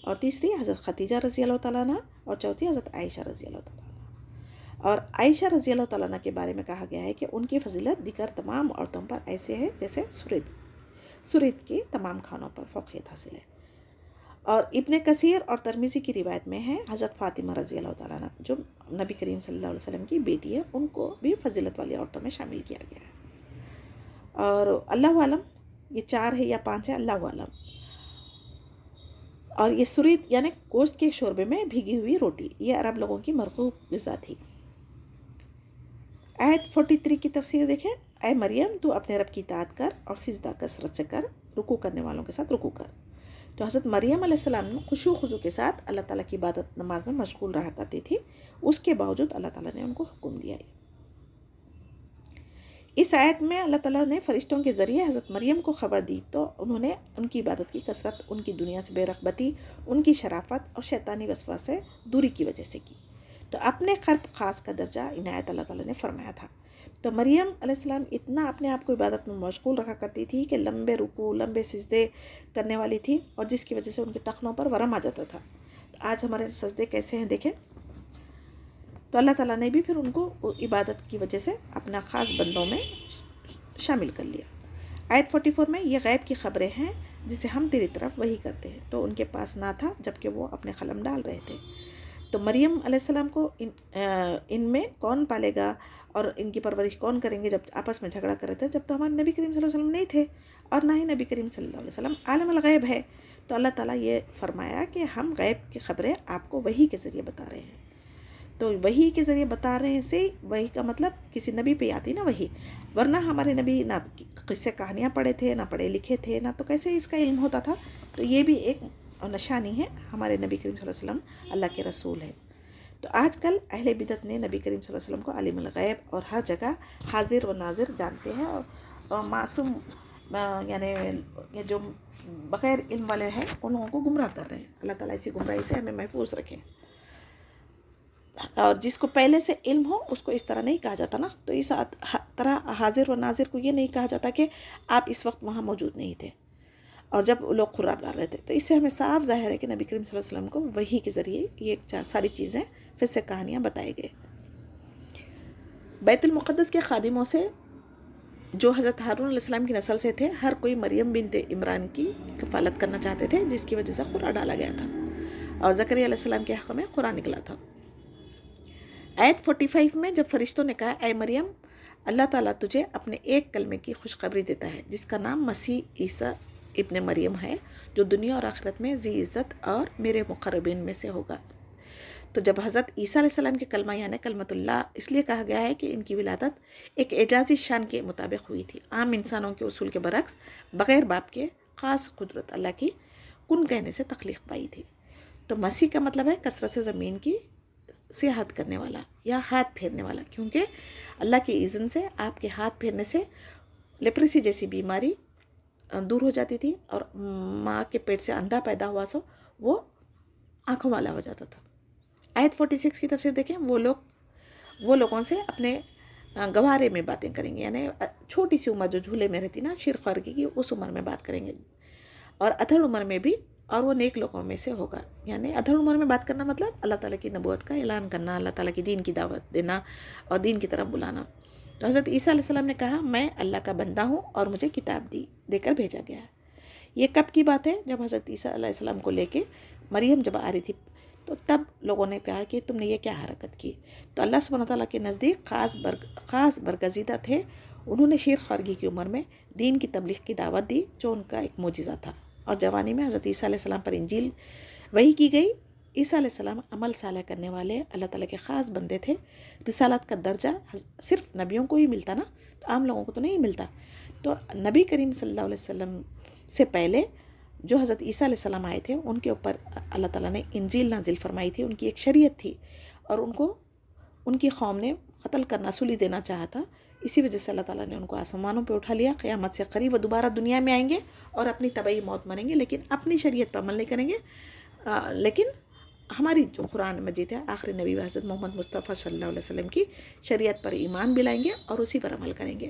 اور تیسری حضرت خدیجہ رضی اللہ تعالیٰ عنہ، اور چوتھی حضرت عائشہ رضی اللہ تعالیٰ عنہ. اور عائشہ رضی اللہ تعالیٰ عنہ کے بارے میں کہا گیا ہے کہ ان کی فضیلت دیگر تمام عورتوں پر ایسے ہے جیسے سرید کی تمام کھانوں پر فوقیت حاصل ہے. اور ابن کثیر اور ترمذی کی روایت میں ہے حضرت فاطمہ رضی اللہ تعالیٰ عنہ جو نبی کریم صلی اللہ علیہ وسلم کی بیٹی ہے، ان کو بھی فضیلت والی عورتوں میں شامل کیا گیا ہے. اور اللہ عالم یہ 4 ہے یا 5 ہے، اللہ عالم. اور یہ سرید یعنی گوشت کے شوربے میں بھیگی ہوئی روٹی، یہ عرب لوگوں کی مرغوب غذا تھی. آیت 43 کی تفسیر دیکھیں. اے مریم تو اپنے رب کی اطاعت کر اور سجدہ کثرت سے کر، رکوع کرنے والوں کے ساتھ رکوع کر. تو حضرت مریم علیہ السلام نے خشوع خضوع کے ساتھ اللہ تعالیٰ کی عبادت نماز میں مشغول رہا کرتی تھی. اس کے باوجود اللہ تعالیٰ نے ان کو حکم دیا ہے. اس آیت میں اللہ تعالیٰ نے فرشتوں کے ذریعے حضرت مریم کو خبر دی، تو انہوں نے ان کی عبادت کی کثرت، ان کی دنیا سے بے رغبتی، ان کی شرافت اور شیطانی وسواس سے دوری کی وجہ سے کی. تو اپنے قرب خاص کا درجہ عنایت اللہ تعالیٰ نے فرمایا تھا. تو مریم علیہ السلام اتنا اپنے آپ کو عبادت میں مشغول رکھا کرتی تھی کہ لمبے رکوع لمبے سجدے کرنے والی تھی، اور جس کی وجہ سے ان کے ٹخنوں پر ورم آ جاتا تھا۔ آج ہمارے سجدے کیسے ہیں دیکھیں۔ تو اللہ تعالیٰ نے بھی پھر ان کو عبادت کی وجہ سے اپنا خاص بندوں میں شامل کر لیا۔ آیت 44 میں یہ غیب کی خبریں ہیں جسے ہم تیری طرف وحی کرتے ہیں، تو ان کے پاس نہ تھا جبکہ وہ اپنے قلم ڈال رہے تھے۔ تو مریم علیہ السلام کو ان میں کون پالے گا اور ان کی پرورش کون کریں گے، جب آپس میں جھگڑا کر رہے تھے، جب تو ہمارے نبی کریم صلی اللہ علیہ وسلم نہیں تھے، اور نہ ہی نبی کریم صلی اللہ علیہ وسلم عالم الغیب ہے۔ تو اللہ تعالیٰ یہ فرمایا کہ ہم غیب کی خبریں آپ کو وحی کے ذریعے بتا رہے ہیں۔ تو وحی کے ذریعے بتا رہے ہیں سے وحی کا مطلب کسی نبی پہ آتی نا وحی، ورنہ ہمارے نبی نہ قصے کہانیاں پڑھے تھے، نہ پڑھے لکھے تھے، نہ تو کیسے اس کا علم ہوتا تھا۔ تو یہ بھی ایک نشانی ہے ہمارے نبی کریم صلی اللہ علیہ وسلم اللہ کے رسول ہیں۔ تو آج کل اہل بدعت نے نبی کریم صلی اللہ علیہ وسلم کو عالم الغیب اور ہر جگہ حاضر و ناظر جانتے ہیں، اور معصوم یعنی یہ جو بغیر علم والے ہیں ان لوگوں کو گمراہ کر رہے ہیں۔ اللہ تعالیٰ اسی گمراہی سے ہمیں محفوظ رکھیں۔ اور جس کو پہلے سے علم ہو اس کو اس طرح نہیں کہا جاتا نا، تو اس طرح حاضر و ناظر کو یہ نہیں کہا جاتا کہ آپ اس وقت وہاں موجود نہیں تھے اور جب لوگ خراب ڈال رہے تھے۔ تو اس سے ہمیں صاف ظاہر ہے کہ نبی کریم صلی اللہ علیہ وسلم کو وحی کے ذریعے یہ ساری چیزیں پھر سے کہانیاں بتائی گئے۔ بیت المقدس کے خادموں سے جو حضرت ہارون علیہ السلام کی نسل سے تھے، ہر کوئی مریم بنت عمران کی کفالت کرنا چاہتے تھے، جس کی وجہ سے خورا ڈالا گیا تھا، اور زکریا علیہ السلام کے حق میں خورا نکلا تھا۔ آیت 45 میں جب فرشتوں نے کہا اے مریم، اللہ تعالیٰ تجھے اپنے ایک کلمے کی خوشخبری دیتا ہے جس کا نام مسیح عیسیٰ ابن مریم ہے، جو دنیا اور آخرت میں ذی عزت اور میرے مقربین میں سے ہوگا۔ تو جب حضرت عیسیٰ علیہ السلام کے کلمہ یعنی کلمۃ اللہ اس لیے کہا گیا ہے کہ ان کی ولادت ایک اعجازی شان کے مطابق ہوئی تھی، عام انسانوں کے اصول کے برعکس بغیر باپ کے خاص قدرت اللہ کی کن کہنے سے تخلیق پائی تھی۔ تو مسیح کا مطلب ہے کثرت سے زمین کی سیاحت کرنے والا یا ہاتھ پھیرنے والا، کیونکہ اللہ کے اذن سے آپ کے ہاتھ پھیرنے سے لیپریسی جیسی بیماری دور ہو جاتی تھی، اور ماں کے پیٹ سے اندھا پیدا ہوا سو وہ آنکھوں والا ہو جاتا تھا۔ آیت 46 کی تفسیر دیکھیں، وہ لوگوں سے اپنے گوارے میں باتیں کریں گے، یعنی چھوٹی سی عمر جو جھولے میں رہتی نا شرخرگی کی، اس عمر میں بات کریں گے، اور ادھڑ عمر میں بھی، اور وہ نیک لوگوں میں سے ہوگا۔ یعنی ادھڑ عمر میں بات کرنا مطلب اللہ تعالیٰ کی نبوت کا اعلان کرنا، اللہ تعالیٰ کی دین کی دعوت دینا اور دین کی طرف بلانا۔ تو حضرت عیسیٰ علیہ السلام نے کہا میں اللہ کا بندہ ہوں اور مجھے کتاب دے کر بھیجا گیا ہے۔ یہ کب کی بات ہے؟ جب حضرت عیسیٰ علیہ السلام کو لے کے مریم جب آ رہی تھی، تو تب لوگوں نے کہا کہ تم نے یہ کیا حرکت کی؟ تو اللہ سبحانہ تعالیٰ کے نزدیک خاص برگزیدہ تھے، انہوں نے شیر خارگی کی عمر میں دین کی تبلیغ کی دعوت دی، جو ان کا ایک معجزہ تھا، اور جوانی میں حضرت عیسیٰ علیہ السلام پر انجیل وحی کی گئی۔ عیسیٰ علیہ السلام عمل صالح کرنے والے اللہ تعالیٰ کے خاص بندے تھے۔ رسالت کا درجہ صرف نبیوں کو ہی ملتا نا، تو عام لوگوں کو تو نہیں ملتا۔ تو نبی کریم صلی اللہ علیہ وسلم سے پہلے جو حضرت عیسیٰ علیہ السلام آئے تھے، ان کے اوپر اللہ تعالیٰ نے انجیل نازل فرمائی تھی، ان کی ایک شریعت تھی، اور ان کی قوم نے قتل کرنا، سولی دینا چاہا تھا۔ اسی وجہ سے اللہ تعالیٰ نے ان کو آسمانوں پہ اٹھا لیا، قیامت سے قریب وہ دوبارہ دنیا میں آئیں گے اور اپنی طبعی موت مریں گے، لیکن اپنی شریعت پر عمل نہیں کریں گے، لیکن ہماری جو قرآن مجید ہے، آخری نبی حضرت محمد مصطفیٰ صلی اللہ علیہ وسلم کی شریعت پر ایمان بھی لائیں گے اور اسی پر عمل کریں گے۔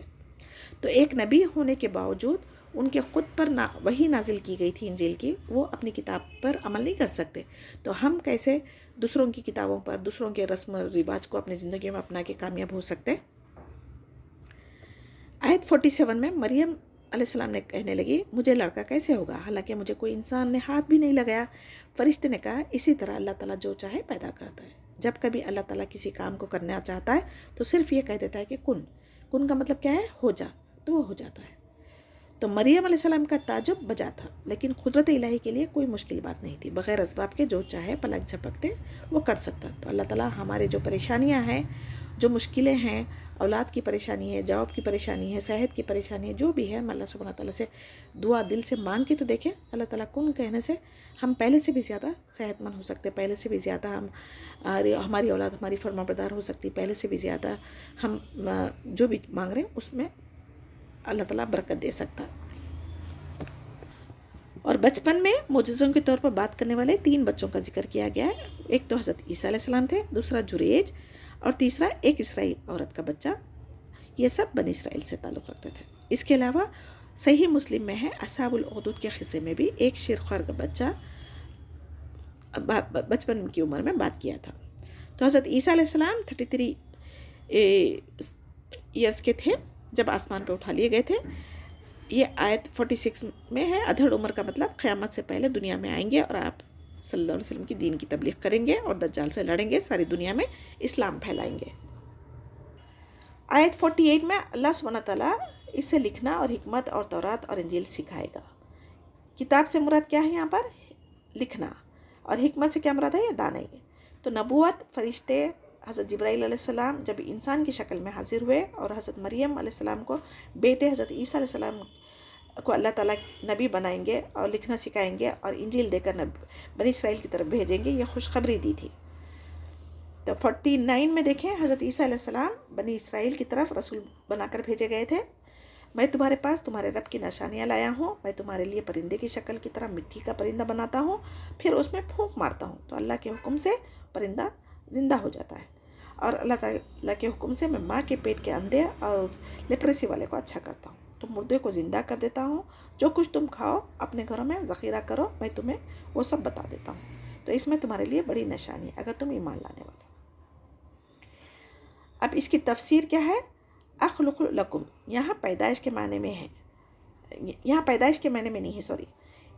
تو ایک نبی ہونے کے باوجود ان کے خود پر وحی نازل کی گئی تھی انجیل کی، وہ اپنی کتاب پر عمل نہیں کر سکتے، تو ہم کیسے دوسروں کی کتابوں پر، دوسروں کے رسم و رواج کو اپنی زندگی میں اپنا کے کامیاب ہو سکتے؟ آیت 47 میں مریم علیہ السلام نے کہنے لگی مجھے لڑکا کیسے ہوگا، حالانکہ مجھے کوئی انسان نے ہاتھ بھی نہیں لگایا۔ فرشتے نے کہا اسی طرح اللہ تعالیٰ جو چاہے پیدا کرتا ہے، جب کبھی اللہ تعالیٰ کسی کام کو کرنا چاہتا ہے تو صرف یہ کہہ دیتا ہے کہ کن کا مطلب کیا ہے؟ ہو جا، تو وہ ہو جاتا ہے۔ تو مریم علیہ السلام کا تعجب بجا تھا، لیکن قدرت الہی کے لیے کوئی مشکل بات نہیں تھی، بغیر اسباب کے جو چاہے پلک جھپکتے وہ کر سکتا۔ تو اللہ تعالیٰ ہمارے جو پریشانیاں ہیں، جو مشکلیں ہیں، اولاد کی پریشانی ہے، جاب کی پریشانی ہے، صحت کی پریشانی ہے، جو بھی ہے، ہم اللہ سبحانہ تعالیٰ سے دعا دل سے مانگ کے تو دیکھیں، اللہ تعالیٰ کن کہنے سے ہم پہلے سے بھی زیادہ صحت مند ہو سکتے، پہلے سے بھی زیادہ ہماری اولاد ہماری فرما بردار ہو سکتی، پہلے سے بھی زیادہ ہم جو بھی مانگ رہے ہیں اس میں اللہ تعالیٰ برکت دے سکتا۔ اور بچپن میں معجزوں کے طور پر بات کرنے والے 3 بچوں کا ذکر کیا گیا ہے، ایک تو حضرت عیسیٰ علیہ السلام تھے، دوسرا جریج، اور تیسرا ایک اسرائیل عورت کا بچہ، یہ سب بنی اسرائیل سے تعلق رکھتے تھے۔ اس کے علاوہ صحیح مسلم میں ہے اصحاب الاخدود کے قصے میں بھی ایک شیرخوار کا بچہ بچپن کی عمر میں بات کیا تھا۔ تو حضرت عیسیٰ علیہ السلام 33 ایئرس کے تھے جب آسمان پہ اٹھا لیے گئے تھے۔ یہ آیت 46 میں ہے، ادھڑ عمر کا مطلب قیامت سے پہلے دنیا میں آئیں گے اور آپ صلی اللہ علیہ وسلم کی دین کی تبلیغ کریں گے اور دجال سے لڑیں گے، ساری دنیا میں اسلام پھیلائیں گے۔ آیت 48 میں اللہ سبحانہ تعالیٰ اس سے لکھنا اور حکمت اور تورات اور انجیل سکھائے گا۔ کتاب سے مراد کیا ہے یہاں پر؟ لکھنا، اور حکمت سے کیا مراد ہے؟ یہ دانائی۔ تو نبوت، فرشتے، حضرت جبرائیل علیہ السلام جب انسان کی شکل میں حاضر ہوئے اور حضرت مریم علیہ السلام کو بیٹے حضرت عیسیٰ علیہ السلام کو اللہ تعالیٰ نبی بنائیں گے اور لکھنا سکھائیں گے اور انجیل دے کر بنی اسرائیل کی طرف بھیجیں گے، یہ خوشخبری دی تھی۔ تو 49 میں دیکھیں حضرت عیسیٰ علیہ السلام بنی اسرائیل کی طرف رسول بنا کر بھیجے گئے تھے۔ میں تمہارے پاس تمہارے رب کی نشانیاں لایا ہوں، میں تمہارے لیے پرندے کی شکل کی طرح مٹی کا پرندہ بناتا ہوں، پھر اس میں پھونک مارتا ہوں تو اللہ کے حکم سے پرندہ زندہ ہو جاتا ہے، اور اللہ تعالیٰ کے حکم سے میں ماں کے پیٹ کے اندھے اور لیپریسی والے کو اچھا کرتا ہوں، تم مردے کو زندہ کر دیتا ہوں، جو کچھ تم کھاؤ اپنے گھروں میں ذخیرہ کرو، میں تمہیں وہ سب بتا دیتا ہوں، تو اس میں تمہارے لیے بڑی نشانی ہے اگر تم ایمان لانے والے۔ اب اس کی تفسیر کیا ہے؟ اخلق لکم، یہاں پیدائش کے معنی میں ہے، یہاں پیدائش کے معنی میں نہیں ہے، سوری۔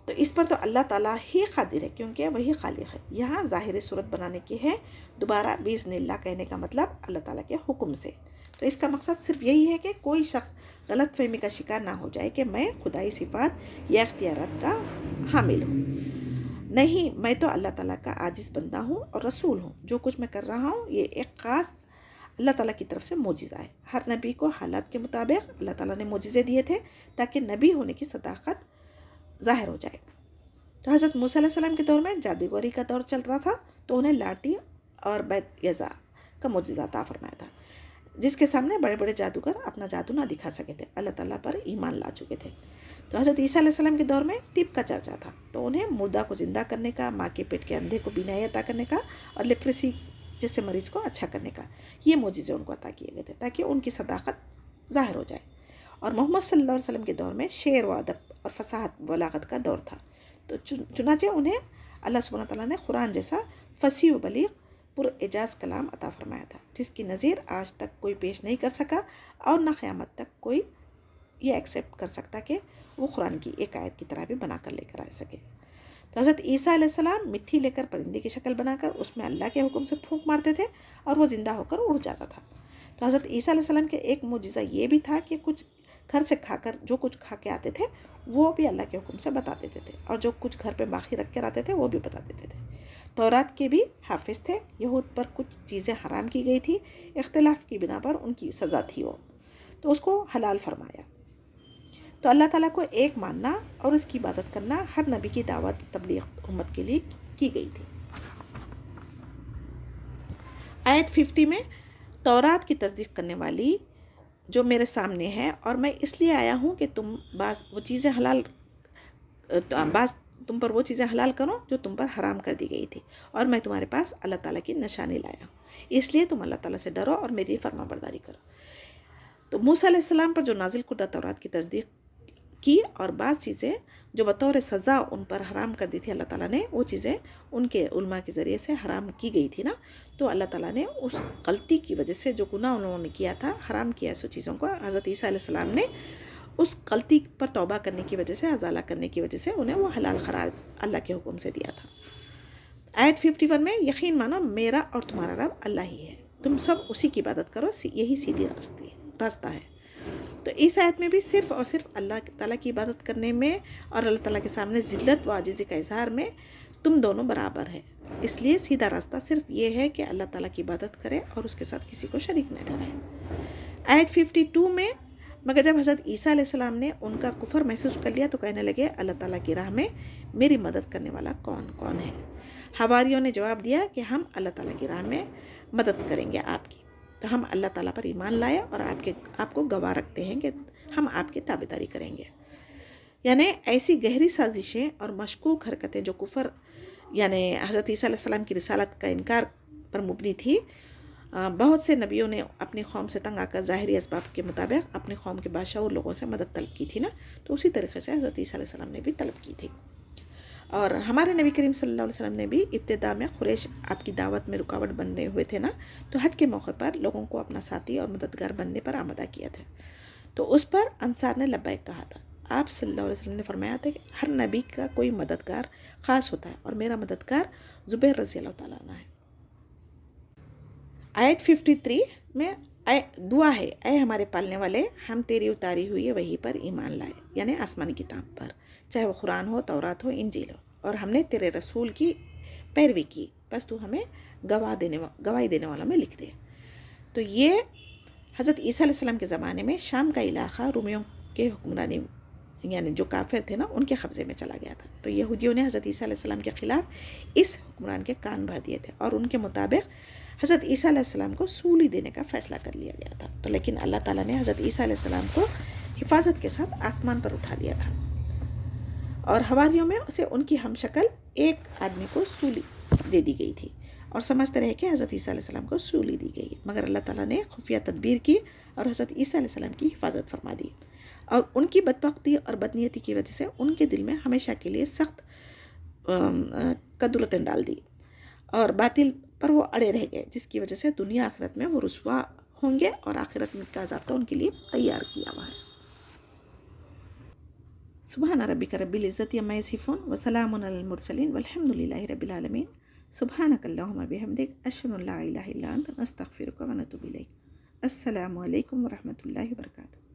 تو اس پر تو اللہ تعالیٰ ہی قادر ہے کیونکہ وہی خالق ہے۔ یہاں ظاہری صورت بنانے کی ہے، دوبارہ باذن اللہ کہنے کا مطلب اللہ تعالیٰ کے حکم سے۔ تو اس کا مقصد صرف یہی ہے کہ کوئی شخص غلط فہمی کا شکار نہ ہو جائے کہ میں خدائی صفات یا اختیارات کا حامل ہوں۔ نہیں، میں تو اللہ تعالیٰ کا عاجز بندہ ہوں اور رسول ہوں، جو کچھ میں کر رہا ہوں یہ ایک خاص اللہ تعالیٰ کی طرف سے معجزہ ہے۔ ہر نبی کو حالات کے مطابق اللہ تعالیٰ نے معجزے دیے تھے تاکہ نبی ہونے کی صداقت ظاہر ہو جائے۔ تو حضرت موسیٰ علیہ السلام کے دور میں جادوگری کا دور چل رہا تھا، تو انہیں لاٹھی اور بیت یزا کا معجزہ عطا فرمایا تھا، جس کے سامنے بڑے بڑے جادوگر اپنا جادو نہ دکھا سکے تھے، اللہ تعالیٰ پر ایمان لا چکے تھے۔ تو حضرت عیسیٰ علیہ السلام کے دور میں طب کا چرچا تھا، تو انہیں مردہ کو زندہ کرنے کا، ماں کے پیٹ کے اندھے کو بینائی عطا کرنے کا اور لیپریسی جیسے مریض کو اچھا کرنے کا، یہ معجزے ان کو عطا کیے گئے تھے تاکہ ان کی صداقت ظاہر ہو جائے۔ اور محمد صلی اللہ علیہ وسلم کے دور میں شعر و ادب اور فصاحت بلاغت کا دور تھا، تو چنانچہ انہیں اللہ سبحانہ تعالیٰ نے قرآن جیسا فصیح و بلیغ پر اعجاز کلام عطا فرمایا تھا، جس کی نظیر آج تک کوئی پیش نہیں کر سکا اور نہ قیامت تک کوئی یہ ایکسیپٹ کر سکتا کہ وہ قرآن کی ایک آیت کی طرح بھی بنا کر لے کر آ سکے۔ تو حضرت عیسیٰ علیہ السلام مٹی لے کر پرندے کی شکل بنا کر اس میں اللہ کے حکم سے پھونک مارتے تھے اور وہ زندہ ہو کر اڑ جاتا تھا۔ تو حضرت عیسیٰ علیہ السلام کے ایک معجزہ یہ بھی تھا کہ کچھ گھر سے کھا کر جو کچھ کھا کے آتے تھے وہ بھی اللہ کے حکم سے بتا دیتے تھے، اور جو کچھ گھر پہ باقی رکھ کر آتے تھے وہ بھی بتا دیتے تھے۔ تورات کے بھی حافظ تھے، یہود پر کچھ چیزیں حرام کی گئی تھی، اختلاف کی بنا پر ان کی سزا تھی، وہ تو اس کو حلال فرمایا۔ تو اللہ تعالیٰ کو ایک ماننا اور اس کی عبادت کرنا ہر نبی کی دعوت تبلیغ امت کے لیے کی گئی تھی۔ آیت 50 میں تورات کی تصدیق کرنے والی جو میرے سامنے ہے، اور میں اس لیے آیا ہوں کہ تم تم پر وہ چیزیں حلال کرو جو تم پر حرام کر دی گئی تھی، اور میں تمہارے پاس اللہ تعالیٰ کی نشانی لایا ہوں، اس لیے تم اللہ تعالیٰ سے ڈرو اور میری فرما برداری کرو۔ تو موسیٰ علیہ السلام پر جو نازل کردہ تورات کی تصدیق کی اور بعض چیزیں جو بطور سزا ان پر حرام کر دی تھی اللہ تعالیٰ نے، وہ چیزیں ان کے علماء کے ذریعے سے حرام کی گئی تھی نا، تو اللہ تعالیٰ نے اس غلطی کی وجہ سے جو گناہ انہوں نے کیا تھا، حرام کیا سو چیزوں کو، حضرت عیسیٰ علیہ السلام نے اس غلطی پر توبہ کرنے کی وجہ سے، ازالہ کرنے کی وجہ سے انہیں وہ حلال قرار اللہ کے حکم سے دیا تھا۔ آیت 51 میں یقین مانو میرا اور تمہارا رب اللہ ہی ہے، تم سب اسی کی عبادت کرو، یہی سیدھی راستہ ہے۔ تو اس آیت میں بھی صرف اور صرف اللہ تعالیٰ کی عبادت کرنے میں اور اللہ تعالیٰ کے سامنے ذلت و عاجزی کا اظہار میں تم دونوں برابر ہے، اس لیے سیدھا راستہ صرف یہ ہے کہ اللہ تعالیٰ کی عبادت کرے اور اس کے ساتھ کسی کو شریک نہ ٹھہرائے۔ آیت 52 میں مگر جب حضرت عیسیٰ علیہ السلام نے ان کا کفر محسوس کر لیا تو کہنے لگے اللہ تعالیٰ کی راہ میں میری مدد کرنے والا کون ہے؟ حواریوں نے جواب دیا کہ ہم اللہ تعالیٰ کی راہ میں مدد کریں گے آپ کی، تو ہم اللہ تعالیٰ پر ایمان لائے اور آپ کو گواہ رکھتے ہیں کہ ہم آپ کی تابعداری کریں گے۔ یعنی ایسی گہری سازشیں اور مشکوک حرکتیں جو کفر یعنی حضرت عیسیٰ علیہ السلام کی رسالت کا انکار پر مبنی تھی، بہت سے نبیوں نے اپنی قوم سے تنگ آ کر ظاہری اسباب کے مطابق اپنی قوم کے بادشاہ اور لوگوں سے مدد طلب کی تھی نا، تو اسی طریقے سے حضرت عیسیٰ علیہ السلام نے بھی طلب کی تھی. اور ہمارے نبی کریم صلی اللہ علیہ وسلم نے بھی ابتدا میں قریش آپ کی دعوت میں رکاوٹ بننے ہوئے تھے نا، تو حج کے موقع پر لوگوں کو اپنا ساتھی اور مددگار بننے پر آمادہ کیا تھا. تو اس پر انصار نے لبیک کہا تھا. آپ صلی اللہ علیہ وسلم نے فرمایا تھا کہ ہر نبی کا کوئی مددگار خاص ہوتا ہے اور میرا مددگار زبیر رضی اللہ تعالیٰ عنہ ہے. آیت 53 میں دعا ہے، اے ہمارے پالنے والے، ہم تیری اتاری ہوئی وحی پر ایمان لائے، یعنی آسمانی کتاب پر، چاہے وہ قرآن ہو، تورات ہو، انجیل ہو، اور ہم نے تیرے رسول کی پیروی کی، بس تو ہمیں گواہی دینے والوں میں لکھ دے. تو یہ حضرت عیسیٰ علیہ السلام کے زمانے میں شام کا علاقہ رومیوں کے حکمرانی، یعنی جو کافر تھے نا، ان کے قبضے میں چلا گیا تھا. تو یہودیوں نے حضرت عیسیٰ علیہ السلام کے خلاف اس حکمران کے کان بھر دیے تھے اور ان کے مطابق حضرت عیسیٰ علیہ السلام کو سولی دینے کا فیصلہ کر لیا گیا تھا. تو لیکن اللہ تعالیٰ نے حضرت عیسیٰ علیہ السلام کو حفاظت کے ساتھ آسمان پر اٹھا دیا تھا، اور حواریوں میں اسے ان کی ہم شکل ایک آدمی کو سولی دے دی گئی تھی، اور سمجھتے رہے کہ حضرت عیسیٰ علیہ السلام کو سولی دی گئی. مگر اللہ تعالیٰ نے خفیہ تدبیر کی اور حضرت عیسیٰ علیہ السلام کی حفاظت فرما دی، اور ان کی بدبختی اور بدنیتی کی وجہ سے ان کے دل میں ہمیشہ کے لیے سخت کدورتیں ڈال دی، اور باطل پر وہ اڑے رہ گئے، جس کی وجہ سے دنیا آخرت میں وہ رسوا ہوں گے، اور آخرت میں کا ضابطہ ان کے لیے تیار کیا ہوا ہے. سبحان ربک رب العزت عما یصفون وسلام علی المرسلین والحمد للہ رب العالمین. سبحانک اللہم بحمدک، اشہد ان لا الہ الا انت، نستغفرک ونتوب الیک. السلام علیکم ورحمۃ اللہ وبرکاتہ.